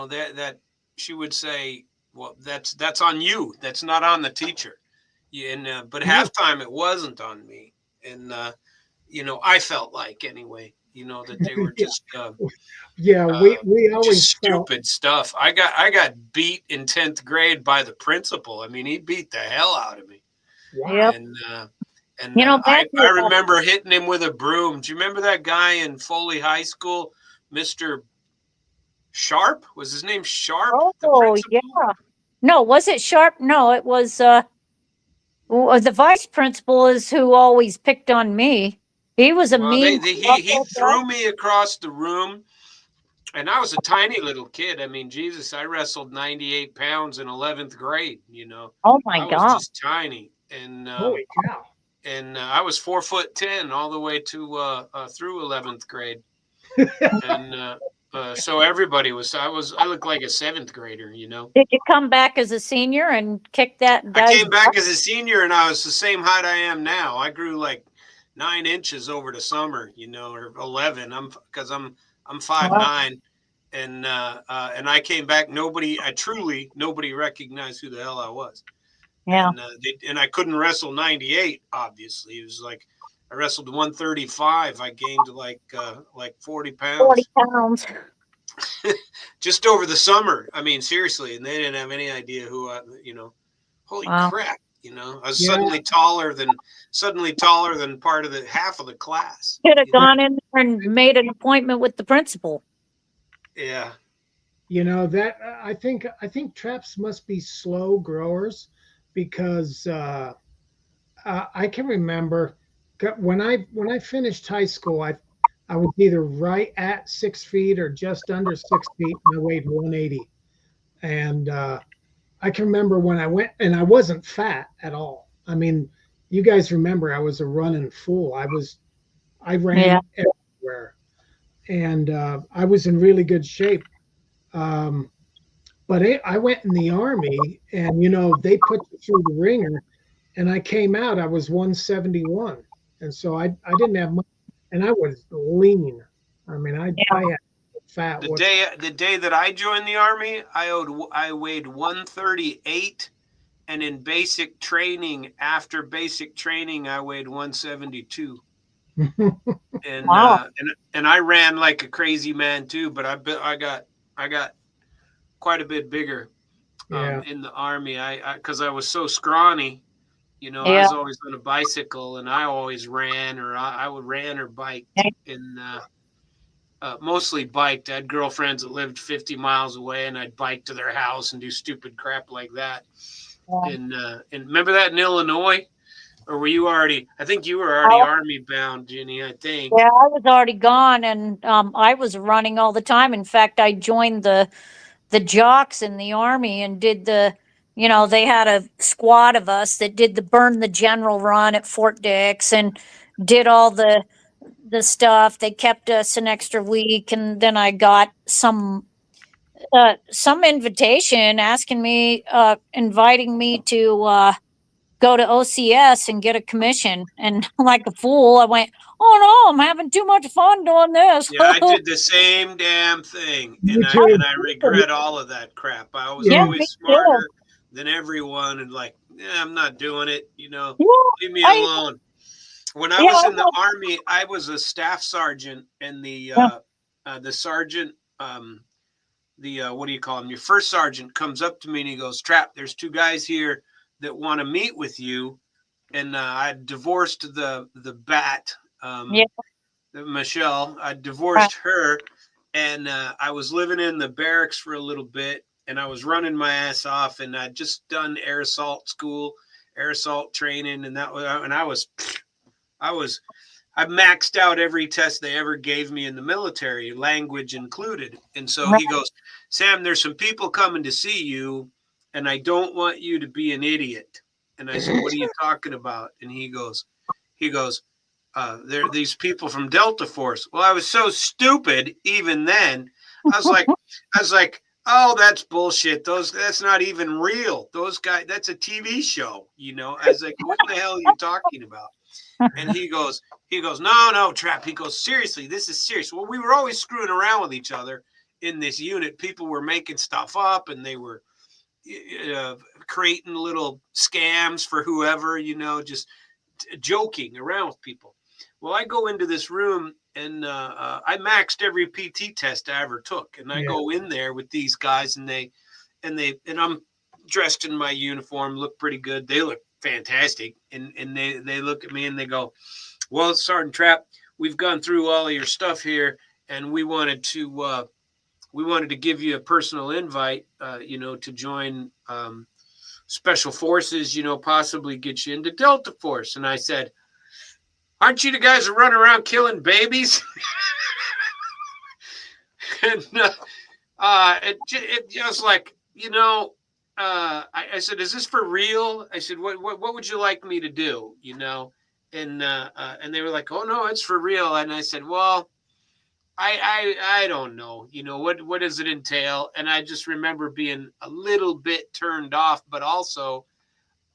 S1: that she would say, well, that's on you. That's not on the teacher. Yeah, and but halftime it wasn't on me, and I felt like anyway, that they were
S3: Yeah, we
S1: just
S3: always felt,
S1: stupid stuff. I got beat in 10th grade by the principal. I mean, he beat the hell out of me,
S3: wow.
S4: Yep.
S1: and
S4: Back
S1: I remember hitting him with a broom. Do you remember that guy in Foley High School, Mr. Sharp? Was his name Sharp? The
S4: oh,
S1: principal.
S4: yeah. No, was it Sharp? No, it was the vice principal is who always picked on me. He was a
S1: Well,
S4: mean
S1: he threw me across the room, and I was a tiny little kid. I mean, Jesus, I wrestled 98 pounds in 11th grade.
S4: Oh my
S1: I was
S4: God.
S1: just tiny, and
S3: Holy cow.
S1: I was 4'10" all the way to through 11th grade, and so everybody I looked like a 7th grader.
S4: Did you come back as a senior and kick that
S1: I
S4: guy's
S1: came back
S4: butt?
S1: as a senior, and I was the same height I am now. I grew like 9 inches over the summer, or 11. I'm
S4: Wow.
S1: 5'9", and I came back. Nobody recognized who the hell I was,
S4: Yeah.
S1: and I couldn't wrestle 98. Obviously, it was like I wrestled 135. I gained like 40
S4: 40
S1: pounds
S4: pounds.
S1: just over the summer. I mean, seriously, and they didn't have any idea who holy
S4: Wow.
S1: crap, I was
S3: Yeah.
S1: suddenly taller than part of the half of the class.
S4: Should have gone in there and made an appointment with the principal.
S1: Yeah.
S3: That I think traps must be slow growers because I can remember when I finished high school, I was either right at 6 feet or just under 6 feet, and I weighed 180. And I can remember when I went, and I wasn't fat at all. I mean, you guys remember I was a running fool. I
S4: Yeah.
S3: ran everywhere, and I was in really good shape. Um, but I went in the army, and they put you through the ringer, and I came out. I was 171, and so I didn't have much, and I was lean. I mean, I had fat.
S1: The day that I joined the army, I weighed 138, and in basic training, after basic training, I weighed 172. And
S4: Wow.
S1: and I ran like a crazy man too, but I got quite a bit bigger
S3: Yeah.
S1: in the army. Because I was so scrawny, I
S4: Yeah.
S1: was always on a bicycle, and I always ran, or I would ran or biked, and mostly biked. I had girlfriends that lived 50 miles away, and I'd bike to their house and do stupid crap like that.
S4: Yeah.
S1: And remember that in Illinois? Or were you already? I think you were already army bound, Ginny. I think.
S4: Yeah, I was already gone, and I was running all the time. In fact, I joined the jocks in the army and did they had a squad of us that did the burn the general run at Fort Dix and did all the stuff. They kept us an extra week, and then I got some invitation asking me, inviting me to go to OCS and get a commission. And like a fool, I went, "Oh no, I'm having too much fun doing this."
S1: Yeah, I did the same damn thing,
S3: Me
S1: and
S3: too.
S1: I regret all of that crap. I was
S4: Yeah,
S3: Yeah.
S4: me
S1: always
S4: too.
S1: smarter than everyone, and like, I'm not doing it.
S4: Yeah,
S1: Leave me
S4: I
S1: alone. When I
S4: yeah,
S1: was
S4: I
S1: in the army, I was a staff sergeant, and
S4: yeah,
S1: the sergeant, what do you call him? Your first sergeant comes up to me and he goes, "Trapp, there's two guys here that want to meet with you." And I divorced the bat,
S4: yeah,
S1: Michelle. I divorced her, and I was living in the barracks for a little bit, and I was running my ass off, and I'd just done air assault school, air assault training, and I was I maxed out every test they ever gave me in the military, language included. And so
S4: Right.
S1: he goes, Sam, there's some people coming to see you, and I don't want you to be an idiot. And I said, what are you talking about? And he goes, there are these people from Delta Force. Well, I was so stupid even then. I was like, I was like, oh, that's bullshit. That's not even real. Those guys, that's a TV show. I was like, what the hell are you talking about? And he goes, no, Trapp. He goes, seriously, this is serious. Well, we were always screwing around with each other in this unit. People were making stuff up, and they were creating little scams for whoever, just joking around with people. Well, I go into this room, and I maxed every PT test I ever took, and I go in there with these guys, and I'm dressed in my uniform, look pretty good. They look fantastic, and they look at me and they go, well, Sergeant Trapp, we've gone through all of your stuff here, and we wanted to give you a personal invite, to join special forces, possibly get you into Delta Force. And I said, aren't you the guys that run around killing babies? And it just like, I said, is this for real? I said, what would you like me to do? And they were like, oh no, it's for real. And I said, well, I don't know, what does it entail? And I just remember being a little bit turned off, but also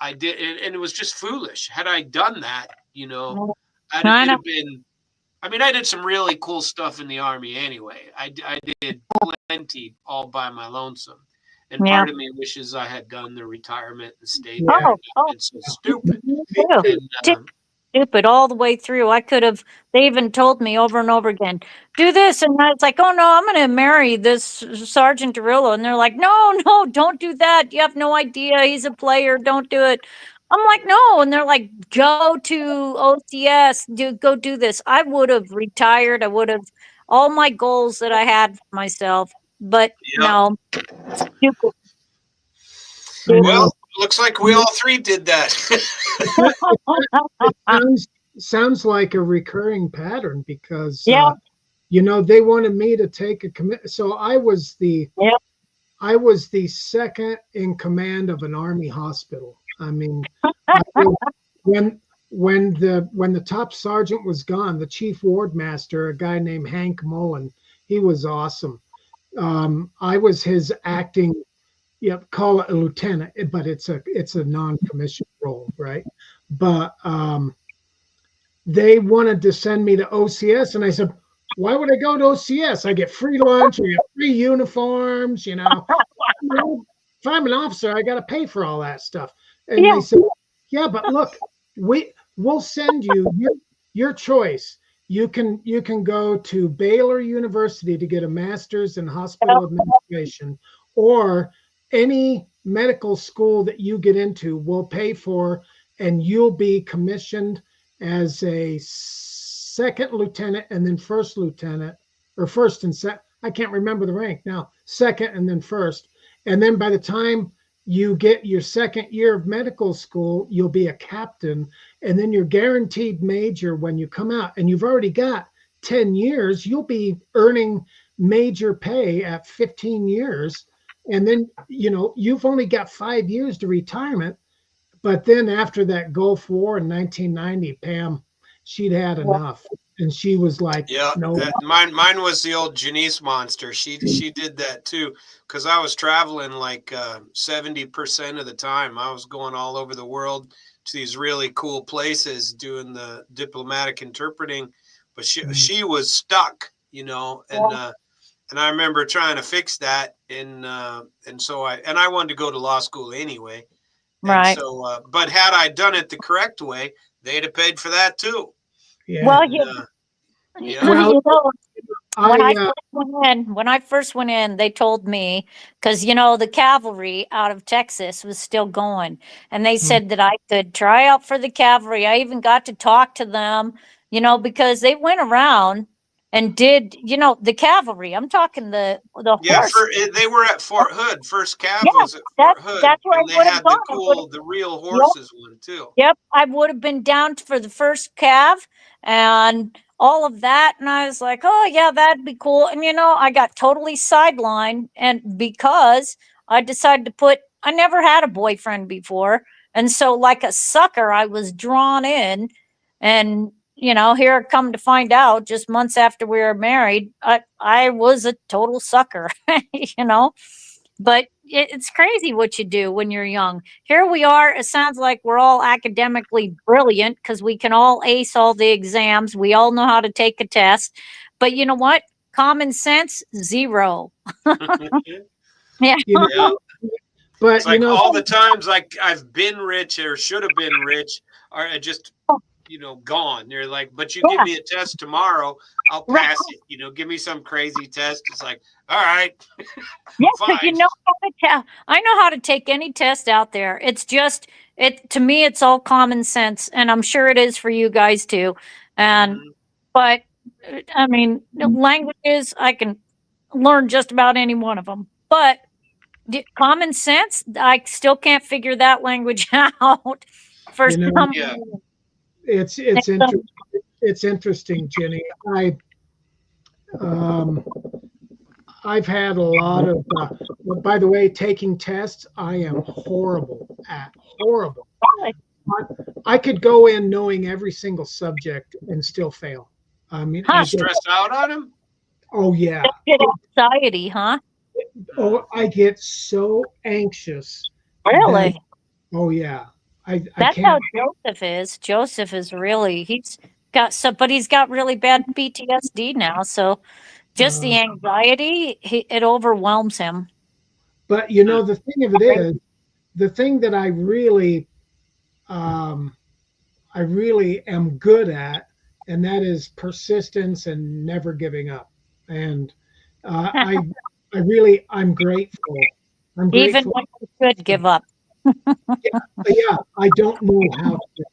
S1: I did, and it was just foolish. Had I done that, it'd have been, I did some really cool stuff in the Army anyway. I did plenty all by my lonesome. And part of me wishes I had done the retirement and stayed there. It's so stupid. And,
S4: stupid all the way through. They even told me over and over again, do this. And I was like, oh no, I'm going to marry this Sergeant Derillo. And they're like, no, don't do that. You have no idea. He's a player. Don't do it. I'm like, no. And they're like, go to OCS, go do this. I would have retired. I would have all my goals that I had for myself. But no, stupid.
S1: Well, looks like we all three did that.
S3: It sounds like a recurring pattern because they wanted me to take a commit. So I was the second in command of an Army hospital. I mean, when the top sergeant was gone, the chief ward master, a guy named Hank Mullen, he was awesome. I was his acting. Call it a lieutenant, but it's a non-commissioned role, right? But they wanted to send me to OCS, and I said, why would I go to OCS? I get free lunch, I get free uniforms, If I'm an officer, I got to pay for all that stuff. And they said, yeah, but look, we'll send you your choice. You can go to Baylor University to get a master's in hospital administration, or any medical school that you get into will pay for, and you'll be commissioned as a second lieutenant and then first lieutenant, or first and second. I can't remember the rank now. Second and then first. And then by the time you get your second year of medical school, you'll be a captain, and then you're guaranteed major when you come out. And you've already got 10 years. You'll be earning major pay at 15 years. And then, you've only got 5 years to retirement. But then after that Gulf War in 1990, Pam, she'd had enough. And she was like, no.
S1: Mine was the old Janice monster. She did that too, because I was traveling like 70% of the time. I was going all over the world to these really cool places doing the diplomatic interpreting. But she was stuck, and I remember trying to fix that, and so I wanted to go to law school anyway, right? And so, but had I done it the correct way, they'd have paid for that too.
S3: Yeah.
S4: Well, when I first went in, they told me, because the cavalry out of Texas was still going, and they said that I could try out for the cavalry. I even got to talk to them, because they went around and did, the cavalry. I'm talking the
S1: Yeah,
S4: horse.
S1: they were at Fort Hood. First Cav
S4: Yeah,
S1: was at Fort Hood,
S4: that's where I
S1: and they
S4: would have
S1: had
S4: gone.
S1: the real horses one too.
S4: Yep, I would have been down for the first calf and all of that. And I was like, oh, yeah, that'd be cool. And, I got totally sidelined. And because I decided I never had a boyfriend before. And so, like a sucker, I was drawn in. And, here I come to find out just months after we were married, I was a total sucker, you know. But it's crazy what you do when you're young. Here we are. It sounds like we're all academically brilliant because we can all ace all the exams. We all know how to take a test. But you know what? Common sense, zero. Yeah.
S3: You know,
S1: Yeah,
S3: but
S1: it's like all the times like I've been rich or should have been rich are just gone. They're like, but you give
S4: Yeah.
S1: me a test tomorrow, I'll
S4: Right.
S1: pass it. Give me some crazy test. It's like, all right,
S4: Yeah,
S1: fine.
S4: because I know how to take any test out there. It's just to me, it's all common sense, and I'm sure it is for you guys too. And
S1: Mhm.
S4: but I mean, languages I can learn just about any one of them. But common sense, I still can't figure that language out for
S3: you know,
S4: some
S1: Yeah.
S4: reason.
S3: it's interesting, Jenny. Um, I've had a lot of. By the way, taking tests, I am horrible at horrible. I could go in knowing every single subject and still fail. I mean,
S4: Huh.
S3: I
S1: You
S3: get.
S1: stressed out on him?
S3: Oh yeah.
S4: Get anxiety, huh?
S3: Oh, I get so anxious that.
S4: Really?
S3: Oh yeah. I
S4: That's how
S3: can't.
S4: Joseph is. Joseph is really but he's got really bad PTSD now. So just the
S3: Uh,
S4: anxiety, it overwhelms him.
S3: but the thing of it is, the thing that um, I really am good at, and that is persistence and never giving up. And uh, I, I'm grateful. I'm
S4: Even
S3: grateful.
S4: when you should give up.
S3: Yeah, I don't know how to.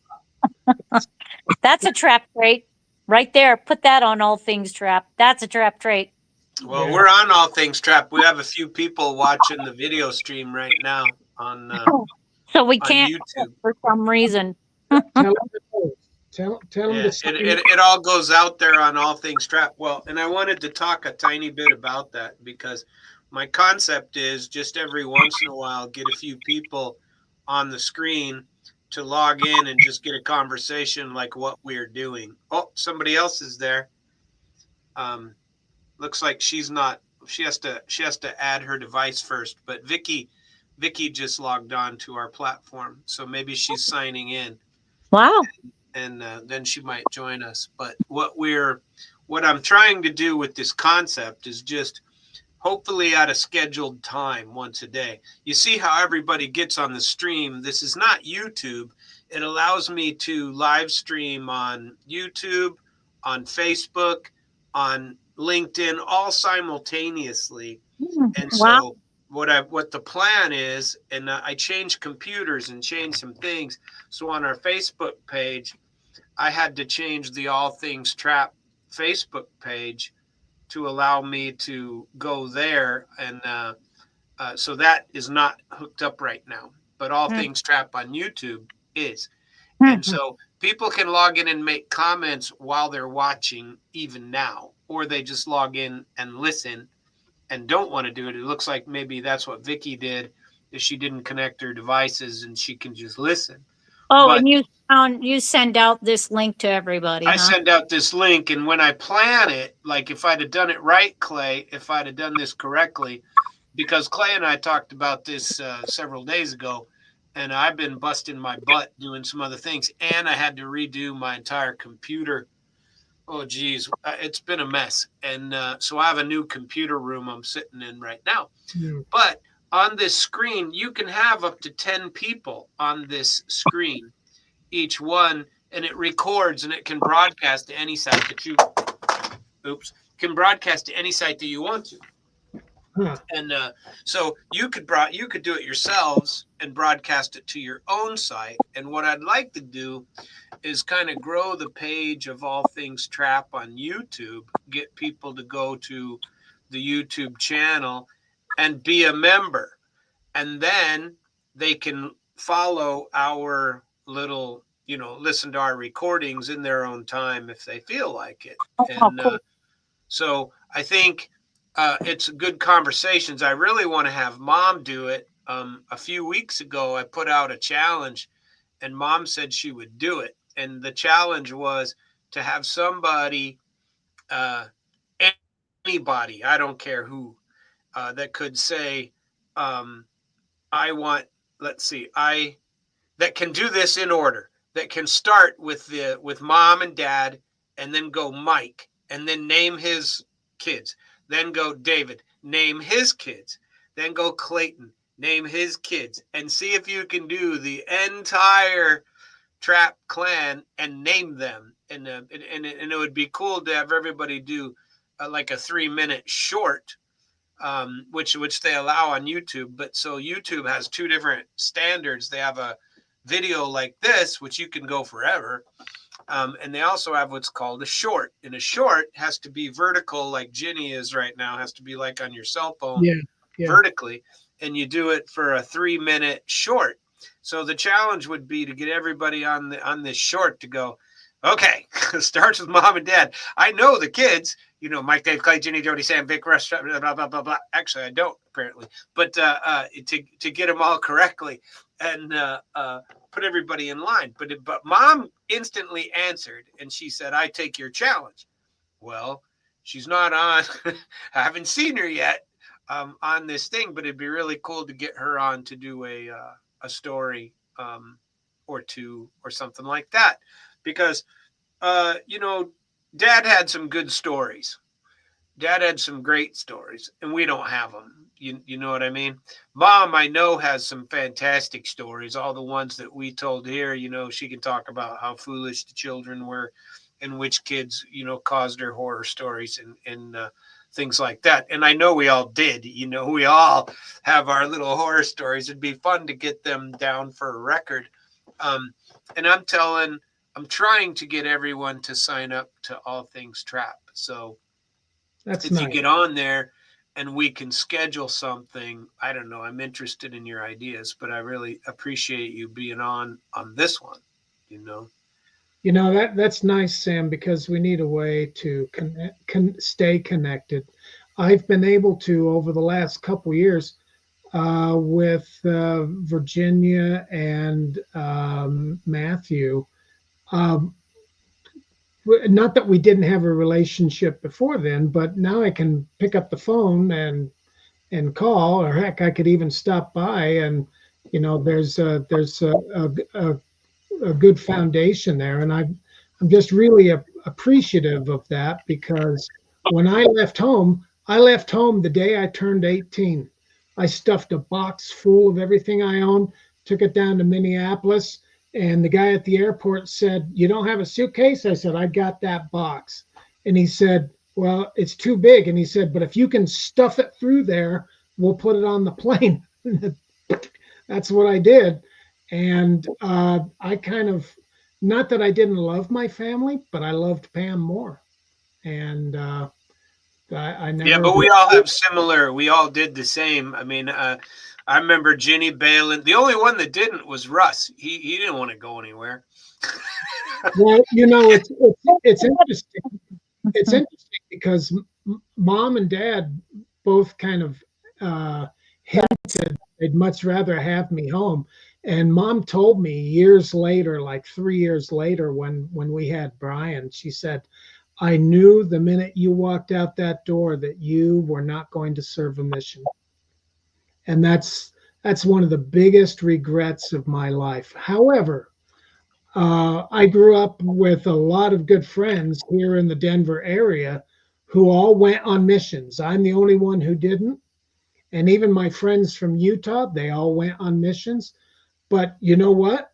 S4: That's a trap trait right there. Put that on all things trap. That's a trap trait.
S1: Well,
S3: Yeah.
S1: we're on All Things Trap. We have a few people watching the video stream right now on
S4: So we
S1: on
S4: can't
S1: YouTube.
S4: for some reason.
S3: Tell them, tell them
S1: Yeah,
S3: to sign
S1: it all goes out there on All Things Trap. Well, and I wanted to talk a tiny bit about that because my concept is just every once in a while get a few people on the screen to log in and just get a conversation like what we're doing. Oh, somebody else is there. Looks like she's not. She has to add her device first. But Vicky just logged on to our platform, so maybe she's signing in.
S4: Wow.
S1: And then she might join us. But what I'm trying to do with this concept is just hopefully at a scheduled time once a day. You see how everybody gets on the stream. This is not YouTube. It allows me to live stream on YouTube, on Facebook, on LinkedIn, all simultaneously. And
S4: Wow.
S1: so what the plan is, and I changed computers and changed some things. So on our Facebook page, I had to change the All Things Trap Facebook page to allow me to go there. And so that is not hooked up right now. But All Things Trap on YouTube is. And so people can log in and make comments while they're watching even now, or they just log in and listen and don't want to do it. It looks like maybe that's what Vicky did, is she didn't connect her devices and she can just listen.
S4: Oh,
S1: But
S4: and you send out this link to everybody,
S1: I
S4: huh?
S1: send out this link, and when I plan it, like if I'd have done it right, Clay, if I'd have done this correctly, because Clay and I talked about this several days ago, and I've been busting my butt doing some other things, and I had to redo my entire computer. Oh, geez, it's been a mess. And so I have a new computer room I'm sitting in right now.
S3: Yeah.
S1: But on this screen, you can have up to 10 people on this screen, each one, and it records and it can broadcast to any site that you can broadcast to any site that you want to.
S3: Huh.
S1: And so you could do it yourselves and broadcast it to your own site. And what I'd like to do is kind of grow the page of All Things Trap on YouTube, get people to go to the YouTube channel and be a member. And then they can follow our little, listen to our recordings in their own time if they feel like it.
S4: Oh,
S1: And
S4: cool.
S1: so I think it's good conversations. I really want to have Mom do it. A few weeks ago, I put out a challenge, and Mom said she would do it. And the challenge was to have somebody, uh, anybody, I don't care who, that could say, I want, let's see, that can do this in order, that can start with Mom and Dad, and then go Mike, and then name his kids, then go David, name his kids, then go Clayton, name his kids, and see if you can do the entire Trap clan and name them. And it would be cool to have everybody do like a 3-minute short, which they allow on YouTube. But so YouTube has two different standards. They have a video like this, which you can go forever. And they also have what's called a short. And a short has to be vertical, like Ginny is right now, has to be like on your cell phone, vertically. And you do it for a 3-minute short. So the challenge would be to get everybody on this short to go, okay, starts with Mom and Dad. I know the kids, Mike, Dave, Clay, Ginny, Jody, Sam, Vic, Restaurant, blah, blah, blah, blah. Actually, I don't, apparently. But to get them all correctly and put everybody in line. But Mom instantly answered, and she said, I take your challenge. Well, she's not on. I haven't seen her yet on this thing, but it'd be really cool to get her on to do a story or two or something like that. Because, Dad had some good stories. Dad had some great stories, and we don't have them. You know what I mean? Mom, I know, has some fantastic stories. All the ones that we told here, she can talk about how foolish the children were and which kids, caused her horror stories and things like that. And I know we all did. We all have our little horror stories. It'd be fun to get them down for a record. And I'm trying to get everyone to sign up to All Things Trap. So if you get on there and we can schedule something, I don't know, I'm interested in your ideas, but I really appreciate you being on this one,
S3: That's nice, Sam, because we need a way to stay connected. I've been able to, over the last couple of years, with Virginia and Matthew. Not that we didn't have a relationship before then, but now I can pick up the phone and call, or heck, I could even stop by, and there's a good foundation there, and I'm just really appreciative of that, because when I left home the day I turned 18. I stuffed a box full of everything I owned, took it down to Minneapolis, and the guy at the airport said, "You don't have a suitcase?" I said, "I got that box." And he said, "Well, it's too big." And he said, "But if you can stuff it through there, we'll put it on the plane." That's what I did. And I kind of, not that I didn't love my family, but I loved Pam more. And I never.
S1: Yeah, but we all have similar. We all did the same. I mean, I remember Ginny bailing. The only one that didn't was Russ. He didn't want to go anywhere.
S3: Well, it's interesting. It's interesting because Mom and Dad both kind of hinted they'd much rather have me home. And Mom told me years later, like 3 years later, when we had Brian, she said, "I knew the minute you walked out that door that you were not going to serve a mission." And that's one of the biggest regrets of my life. However, I grew up with a lot of good friends here in the Denver area who all went on missions. I'm the only one who didn't. And even my friends from Utah, they all went on missions. But you know what?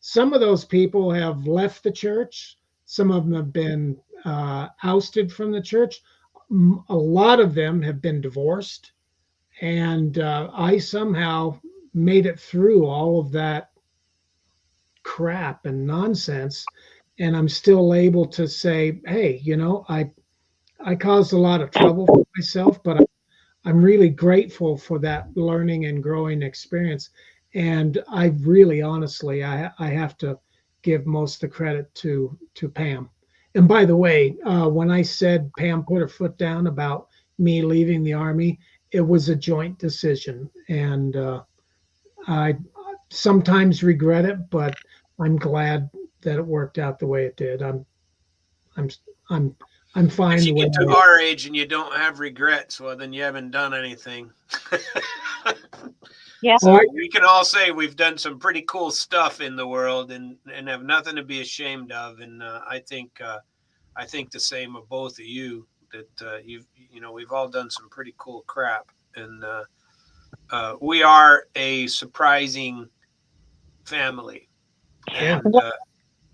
S3: Some of those people have left the church. Some of them have been ousted from the church. a lot of them have been divorced, and I somehow made it through all of that crap and nonsense, and I'm still able to say, hey, I caused a lot of trouble for myself, but I'm really grateful for that learning and growing experience. And I really, honestly, I have to give most of the credit to Pam. And by the way, when I said Pam put her foot down about me leaving the Army, it was a joint decision, and I sometimes regret it, but I'm glad that it worked out the way it did. I'm I'm I'm
S1: If
S3: fine
S1: you
S3: the way
S1: get to
S3: I am.
S1: our age and you don't have regrets, well, then you haven't done anything.
S4: Yeah.
S3: Oh,
S1: So we can all say we've done some pretty cool stuff in the world and have nothing to be ashamed of. And I think the same of both of you that we've all done some pretty cool crap, and we are a surprising family,
S3: yeah,
S1: and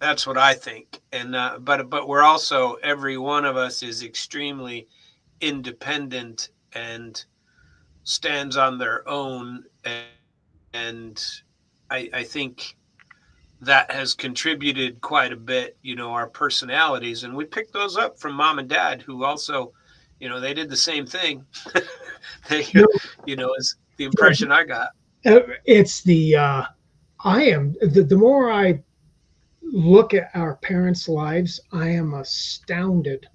S1: that's what I think. And but we're also, every one of us is extremely independent and stands on their own, and I think that has contributed quite a bit, our personalities, and we picked those up from mom and dad, who also, they did the same thing. They,
S3: no,
S1: is the impression I got.
S3: it's the I am the more I look at our parents' lives, I am astounded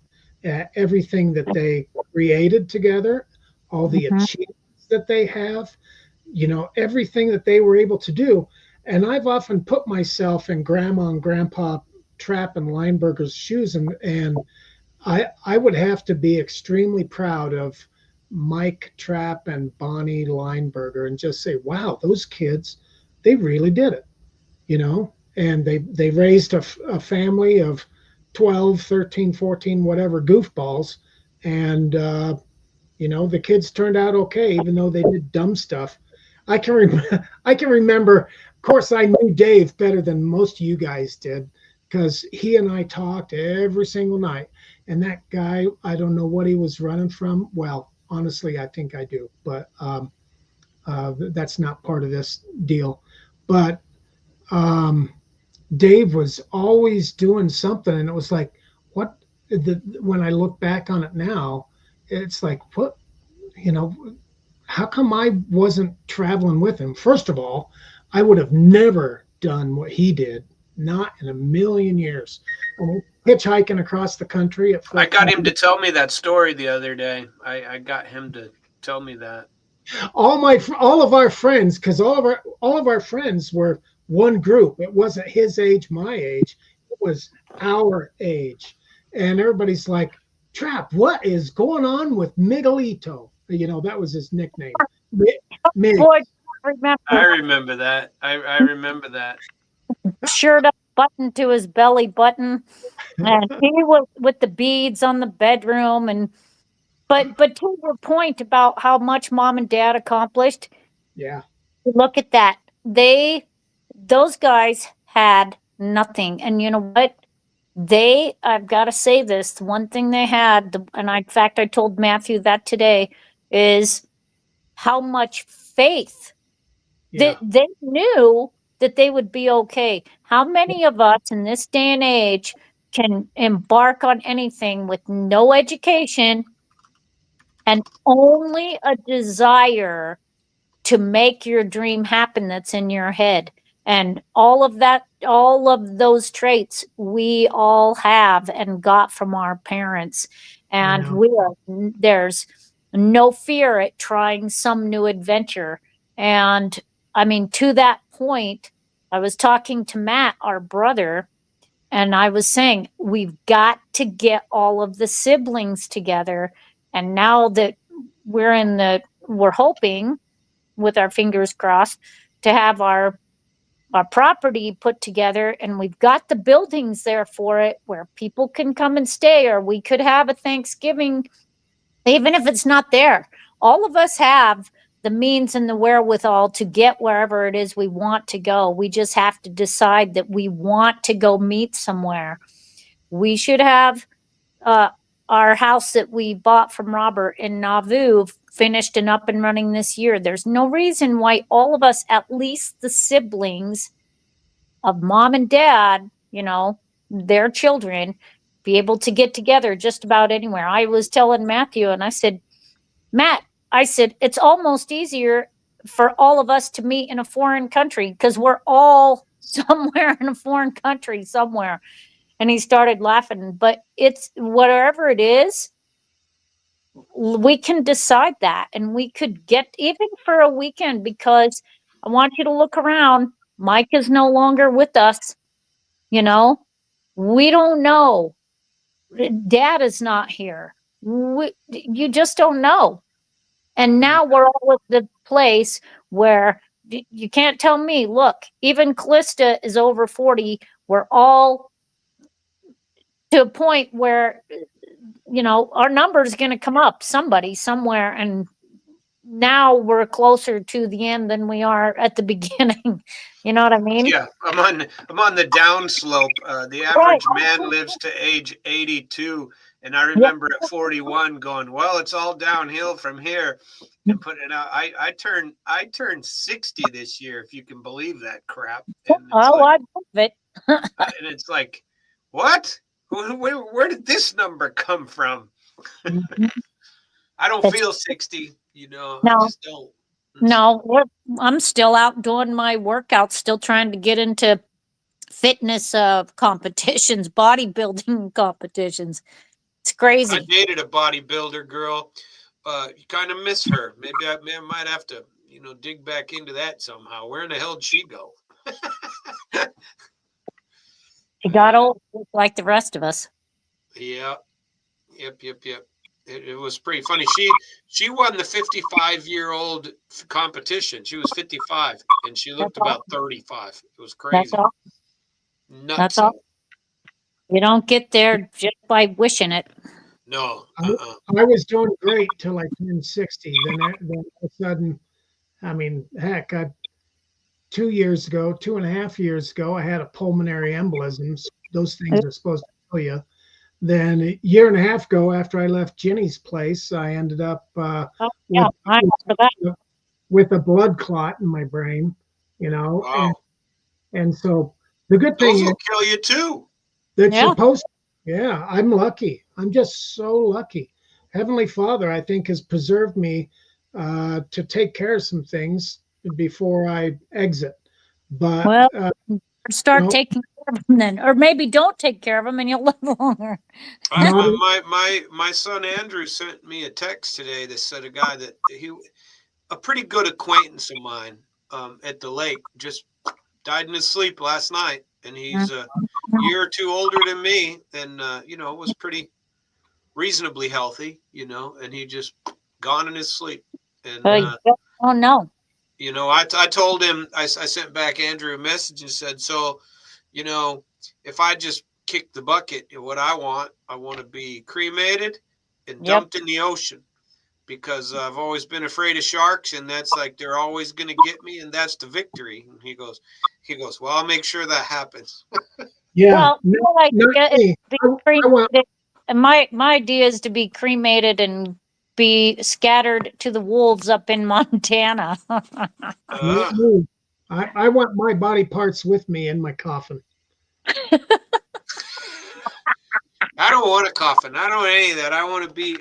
S3: at everything that they created together, all the
S4: Mhm.
S3: achievements that they have, everything that they were able to do. And I've often put myself in Grandma and Grandpa Trapp and Lineberger's shoes, and I would have to be extremely proud of Mike Trapp and Bonnie Lineberger and just say, wow, those kids, they really did it, and they raised a family of 12, 13, 14, whatever goofballs, and the kids turned out okay, even though they did dumb stuff. I can remember. Of course, I knew Dave better than most of you guys did because he and I talked every single night. And that guy, I don't know what he was running from. Well, honestly, I think I do, but that's not part of this deal. But um, Dave was always doing something, and it was like, what? When I look back on it now, it's like, what? You know, how come I wasn't traveling with him? First of all, I would have never done what he did, not in a million years. I mean, hitchhiking across the country at
S1: I got
S3: 14.
S1: him to tell me that story the other day. I got him to tell me that.
S3: All of our friends, because all of our friends were one group. It wasn't his age, my age. It was our age, and everybody's like, "Trap, what is going on with Miguelito?" That was his nickname. Mig.
S4: Boy, remember
S1: I remember that. I remember that.
S4: shirt up button to his belly button, and he was with the beads on the bedroom. And but to your point about how much mom and dad accomplished,
S3: Yeah,
S4: look at that. Those guys had nothing. And you know what? I've got to say this, the one thing they had, in fact, I told Matthew that today, is how much faith
S3: yeah,
S4: they knew that they would be okay. How many of us in this day and age can embark on anything with no education and only a desire to make your dream happen that's in your head? And all of that, all of those traits we all have and got from our parents.
S3: I
S4: And
S3: know.
S4: there's no fear at trying some new adventure. And I mean, to that point, I was talking to Matt, our brother, and I was saying, we've got to get all of the siblings together. And now that we're hoping, with our fingers crossed, to have our property put together, and we've got the buildings there for it where people can come and stay, or we could have a Thanksgiving, even if it's not there. All of us have the means and the wherewithal to get wherever it is we want to go. We just have to decide that we want to go meet somewhere. We should have uh, our house that we bought from Robert in Nauvoo finished and up and running this year. There's no reason why all of us, at least the siblings of mom and dad, their children, be able to get together just about anywhere. I was telling Matthew, and I said, Matt, I said, it's almost easier for all of us to meet in a foreign country because we're all somewhere in a foreign country somewhere. And he started laughing. But it's whatever it is, we can decide that, and we could get even for a weekend, because I want you to look around. Mike is no longer with us. We don't know. Dad is not here. You just don't know. And now we're all at the place where you can't tell me, look, even Callista is over 40. We're all to a point where, our number is going to come up somebody somewhere. And now we're closer to the end than we are at the beginning. You know what I mean?
S1: Yeah, I'm on the downslope. The average man lives to age 82, and I remember at 41 going, well, it's all downhill from here. And put it out. I turned 60 this year, if you can believe that crap. And it's
S4: I love it.
S1: and it's like, what? Where did this number come from? I don't feel 60.
S4: No.
S1: I just don't.
S4: No, I'm still out doing my workouts, still trying to get into fitness competitions, bodybuilding competitions. It's
S1: I
S4: crazy.
S1: dated a bodybuilder girl. You kind of miss her. Maybe I might have to, dig back into that somehow. Where in the hell did she go?
S4: She got old like the rest of us.
S1: Yeah. Yep. It was pretty funny. She won the 55-year-old competition. She was 55 and she looked about 35. It was crazy.
S4: That's all.
S1: Nuts.
S4: That's all. You don't get there just by wishing it.
S1: No.
S3: I was doing great till I turned 60. Then all of a sudden, heck, 2.5 years ago, I had a pulmonary embolism. Those things are supposed to kill you. Then a year and a half ago, after I left Ginny's place, I ended up with a blood clot in my brain,
S1: Wow.
S3: and so the good thing
S1: Those will
S3: is
S1: kill you too.
S3: that's supposed to, yeah, I'm lucky. I'm just so lucky. Heavenly Father, I think, has preserved me to take care of some things before I exit. But
S4: start taking care of them then, or maybe don't take care of them and you'll live longer.
S1: My son Andrew sent me a text today that said a guy that a pretty good acquaintance of mine at the lake just died in his sleep last night, and he's a year or two older than me, and was pretty reasonably healthy, and he just gone in his sleep. And
S4: oh no.
S1: I told him, I sent back Andrew a message and said, so, if I just kick the bucket, what I want to be cremated and dumped in the ocean, because I've always been afraid of sharks, and that's like, they're always going to get me, and that's the victory. And he goes, well, I'll make sure that happens.
S3: Yeah.
S4: My idea is to be cremated and be scattered to the wolves up in Montana.
S3: I want my body parts with me in my coffin.
S1: I don't want a coffin. I don't want any of that. I want to be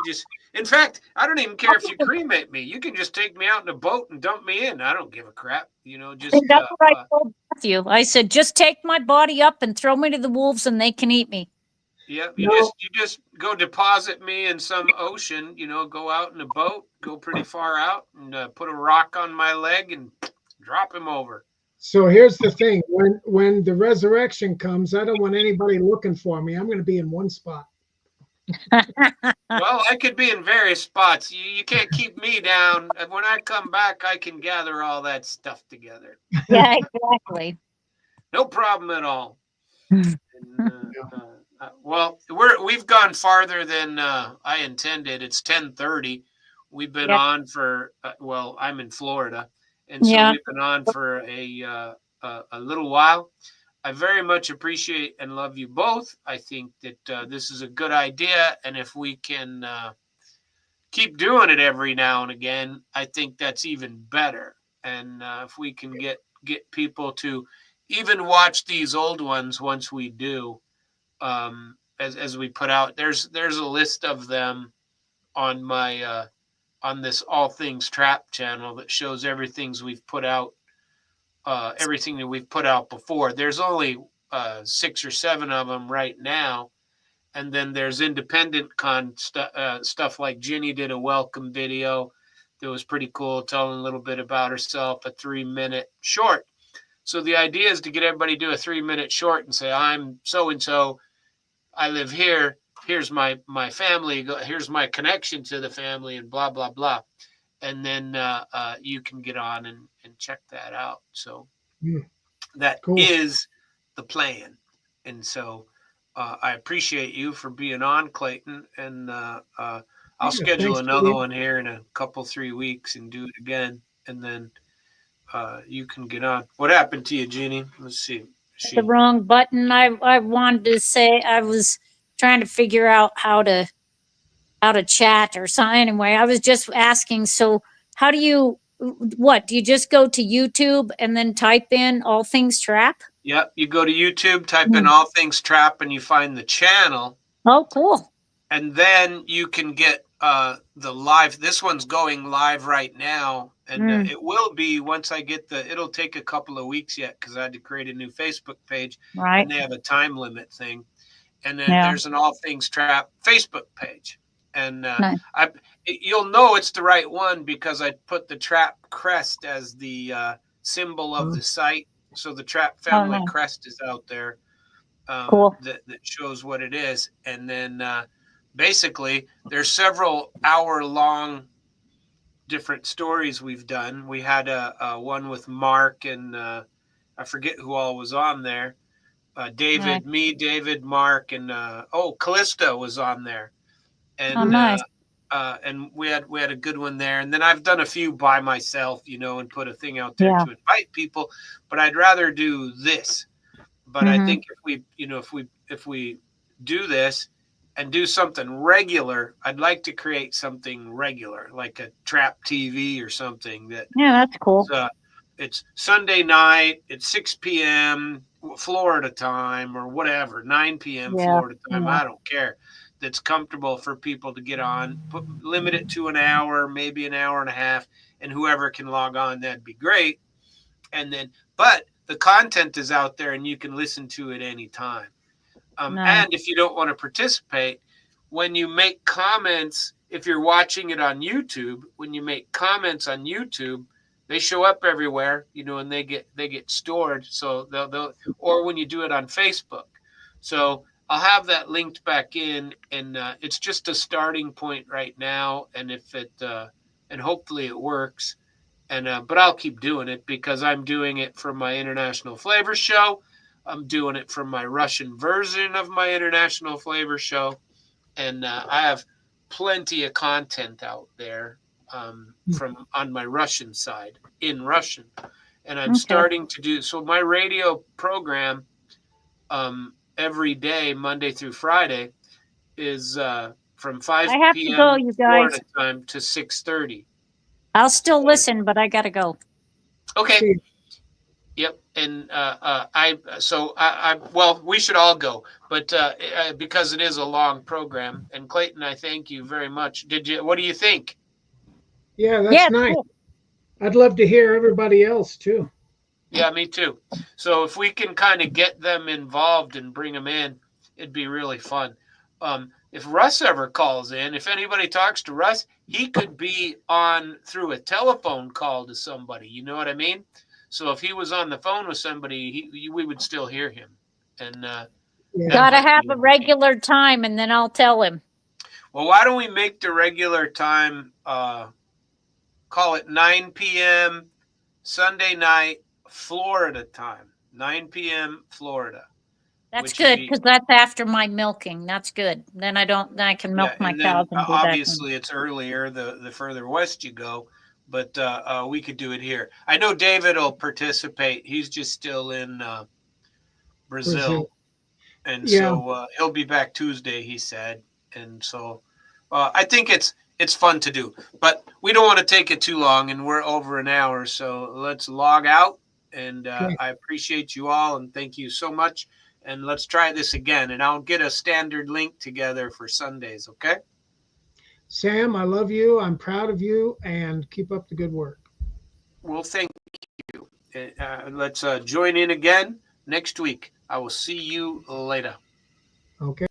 S1: just. In fact, I don't even care if you cremate me. You can just take me out in a boat and dump me in. I don't give a crap. Just.
S4: That's what I told Matthew. I said, just take my body up and throw me to the wolves, and they can eat me.
S1: Yeah, you just go deposit me in some ocean. Go out in a boat, go pretty far out, and put a rock on my leg and drop him over.
S3: So here's the thing: when the resurrection comes, I don't want anybody looking for me. I'm going to be in one spot.
S1: Well, I could be in various spots. You can't keep me down. When I come back, I can gather all that stuff together.
S4: Yeah, exactly.
S1: No problem at all. And, well, we've gone farther than I intended. It's 10:30. We've been on for I'm in Florida, and so we've been on for a little while. I very much appreciate and love you both. I think that this is a good idea, and if we can keep doing it every now and again, I think that's even better. And if we can get people to even watch these old ones once we do, as we put out, there's a list of them on my on this All Things Trap channel that shows everything that we've put out before. There's only 6 or 7 of them right now, and then there's independent stuff like Ginny did a welcome video that was pretty cool, telling a little bit about herself, a 3-minute short. So the idea is to get everybody to do a 3-minute short and say, I'm so and so, I live here, here's my family, here's my connection to the family, and blah blah blah. And then you can get on and check that out. So that
S3: Cool.
S1: is the plan. And so I appreciate you for being on, Clayton. And I'll schedule another one here in a couple, 3 weeks and do it again. And then you can get on. What happened to you, Jeannie? Let's see.
S4: The wrong button. I wanted to say I was trying to figure out how to chat or something. Anyway, I was just asking. So how do you? What do you just go to YouTube and then type in All Things Trap?
S1: Yep, you go to YouTube, type in All Things Trap, and you find the channel.
S4: Oh, cool.
S1: And then you can get the live. This one's going live right now. And it will be once I get it'll take a couple of weeks yet because I had to create a new Facebook page.
S4: Right.
S1: And they have a time limit thing. And then there's an All Things Trap Facebook page. And
S4: nice.
S1: You'll know it's the right one because I put the Trap crest as the symbol of the site. So the Trap family crest is out there.
S4: Cool.
S1: That shows what it is. And then basically there's several hour-long different stories we've done. We had a one with Mark and I forget who all was on there. David, David, Mark, and Callista was on there. And
S4: nice.
S1: And we had a good one there. And then I've done a few by myself, and put a thing out there to invite people. But I'd rather do this. But I think if we do this and do something regular, I'd like to create something regular, like a Trap TV or something that.
S4: Yeah, that's cool.
S1: It's Sunday night. It's 6 p.m. Florida time or whatever, 9 p.m. Florida time. I don't care. That's comfortable for people to get on. Limit it to an hour, maybe an hour and a half, and whoever can log on, that'd be great. And then, but the content is out there and you can listen to it anytime. And if you don't want to participate, when you make comments, if you're watching it on YouTube, when you make comments on YouTube, they show up everywhere, and they get stored. So they'll or when you do it on Facebook. So I'll have that linked back in, and it's just a starting point right now. And if it and hopefully it works. And but I'll keep doing it because I'm doing it for my International Flavor Show. I'm doing it for my Russian version of my International Flavor Show, and I have plenty of content out there from on my Russian side in Russian, and I'm starting to do so. My radio program every day, Monday through Friday, is from 5 p.m. Florida time to 6:30.
S4: I'll still listen, but I gotta go.
S1: Okay. Yep. And well, we should all go, but because it is a long program. And Clayton, I thank you very much. What do you think?
S3: Yeah, that's nice. Cool. I'd love to hear everybody else too.
S1: Yeah, me too. So if we can kind of get them involved and bring them in, it'd be really fun. If Russ ever calls in, if anybody talks to Russ, he could be on through a telephone call to somebody. You know what I mean? So if he was on the phone with somebody, we would still hear him. And
S4: gotta have a regular time, and then I'll tell him.
S1: Well, why don't we make the regular time? Call it 9 p.m. Sunday night, Florida time. 9 p.m. Florida.
S4: That's good because that's after my milking. That's good. Then I can milk my cows. And
S1: obviously, it's earlier the further west you go, but we could do it here. I know David will participate. He's just still in Brazil. And
S3: Yeah.
S1: so he'll be back Tuesday, he said. And so I think it's fun to do, but we don't want to take it too long, and we're over an hour, so let's log out. And
S3: Okay.
S1: I appreciate you all, and thank you so much. And let's try this again, and I'll get a standard link together for Sundays. Okay.
S3: Sam, I love you. I'm proud of you, and keep up the good work.
S1: Well, thank you. Let's join in again next week. I will see you later.
S3: Okay.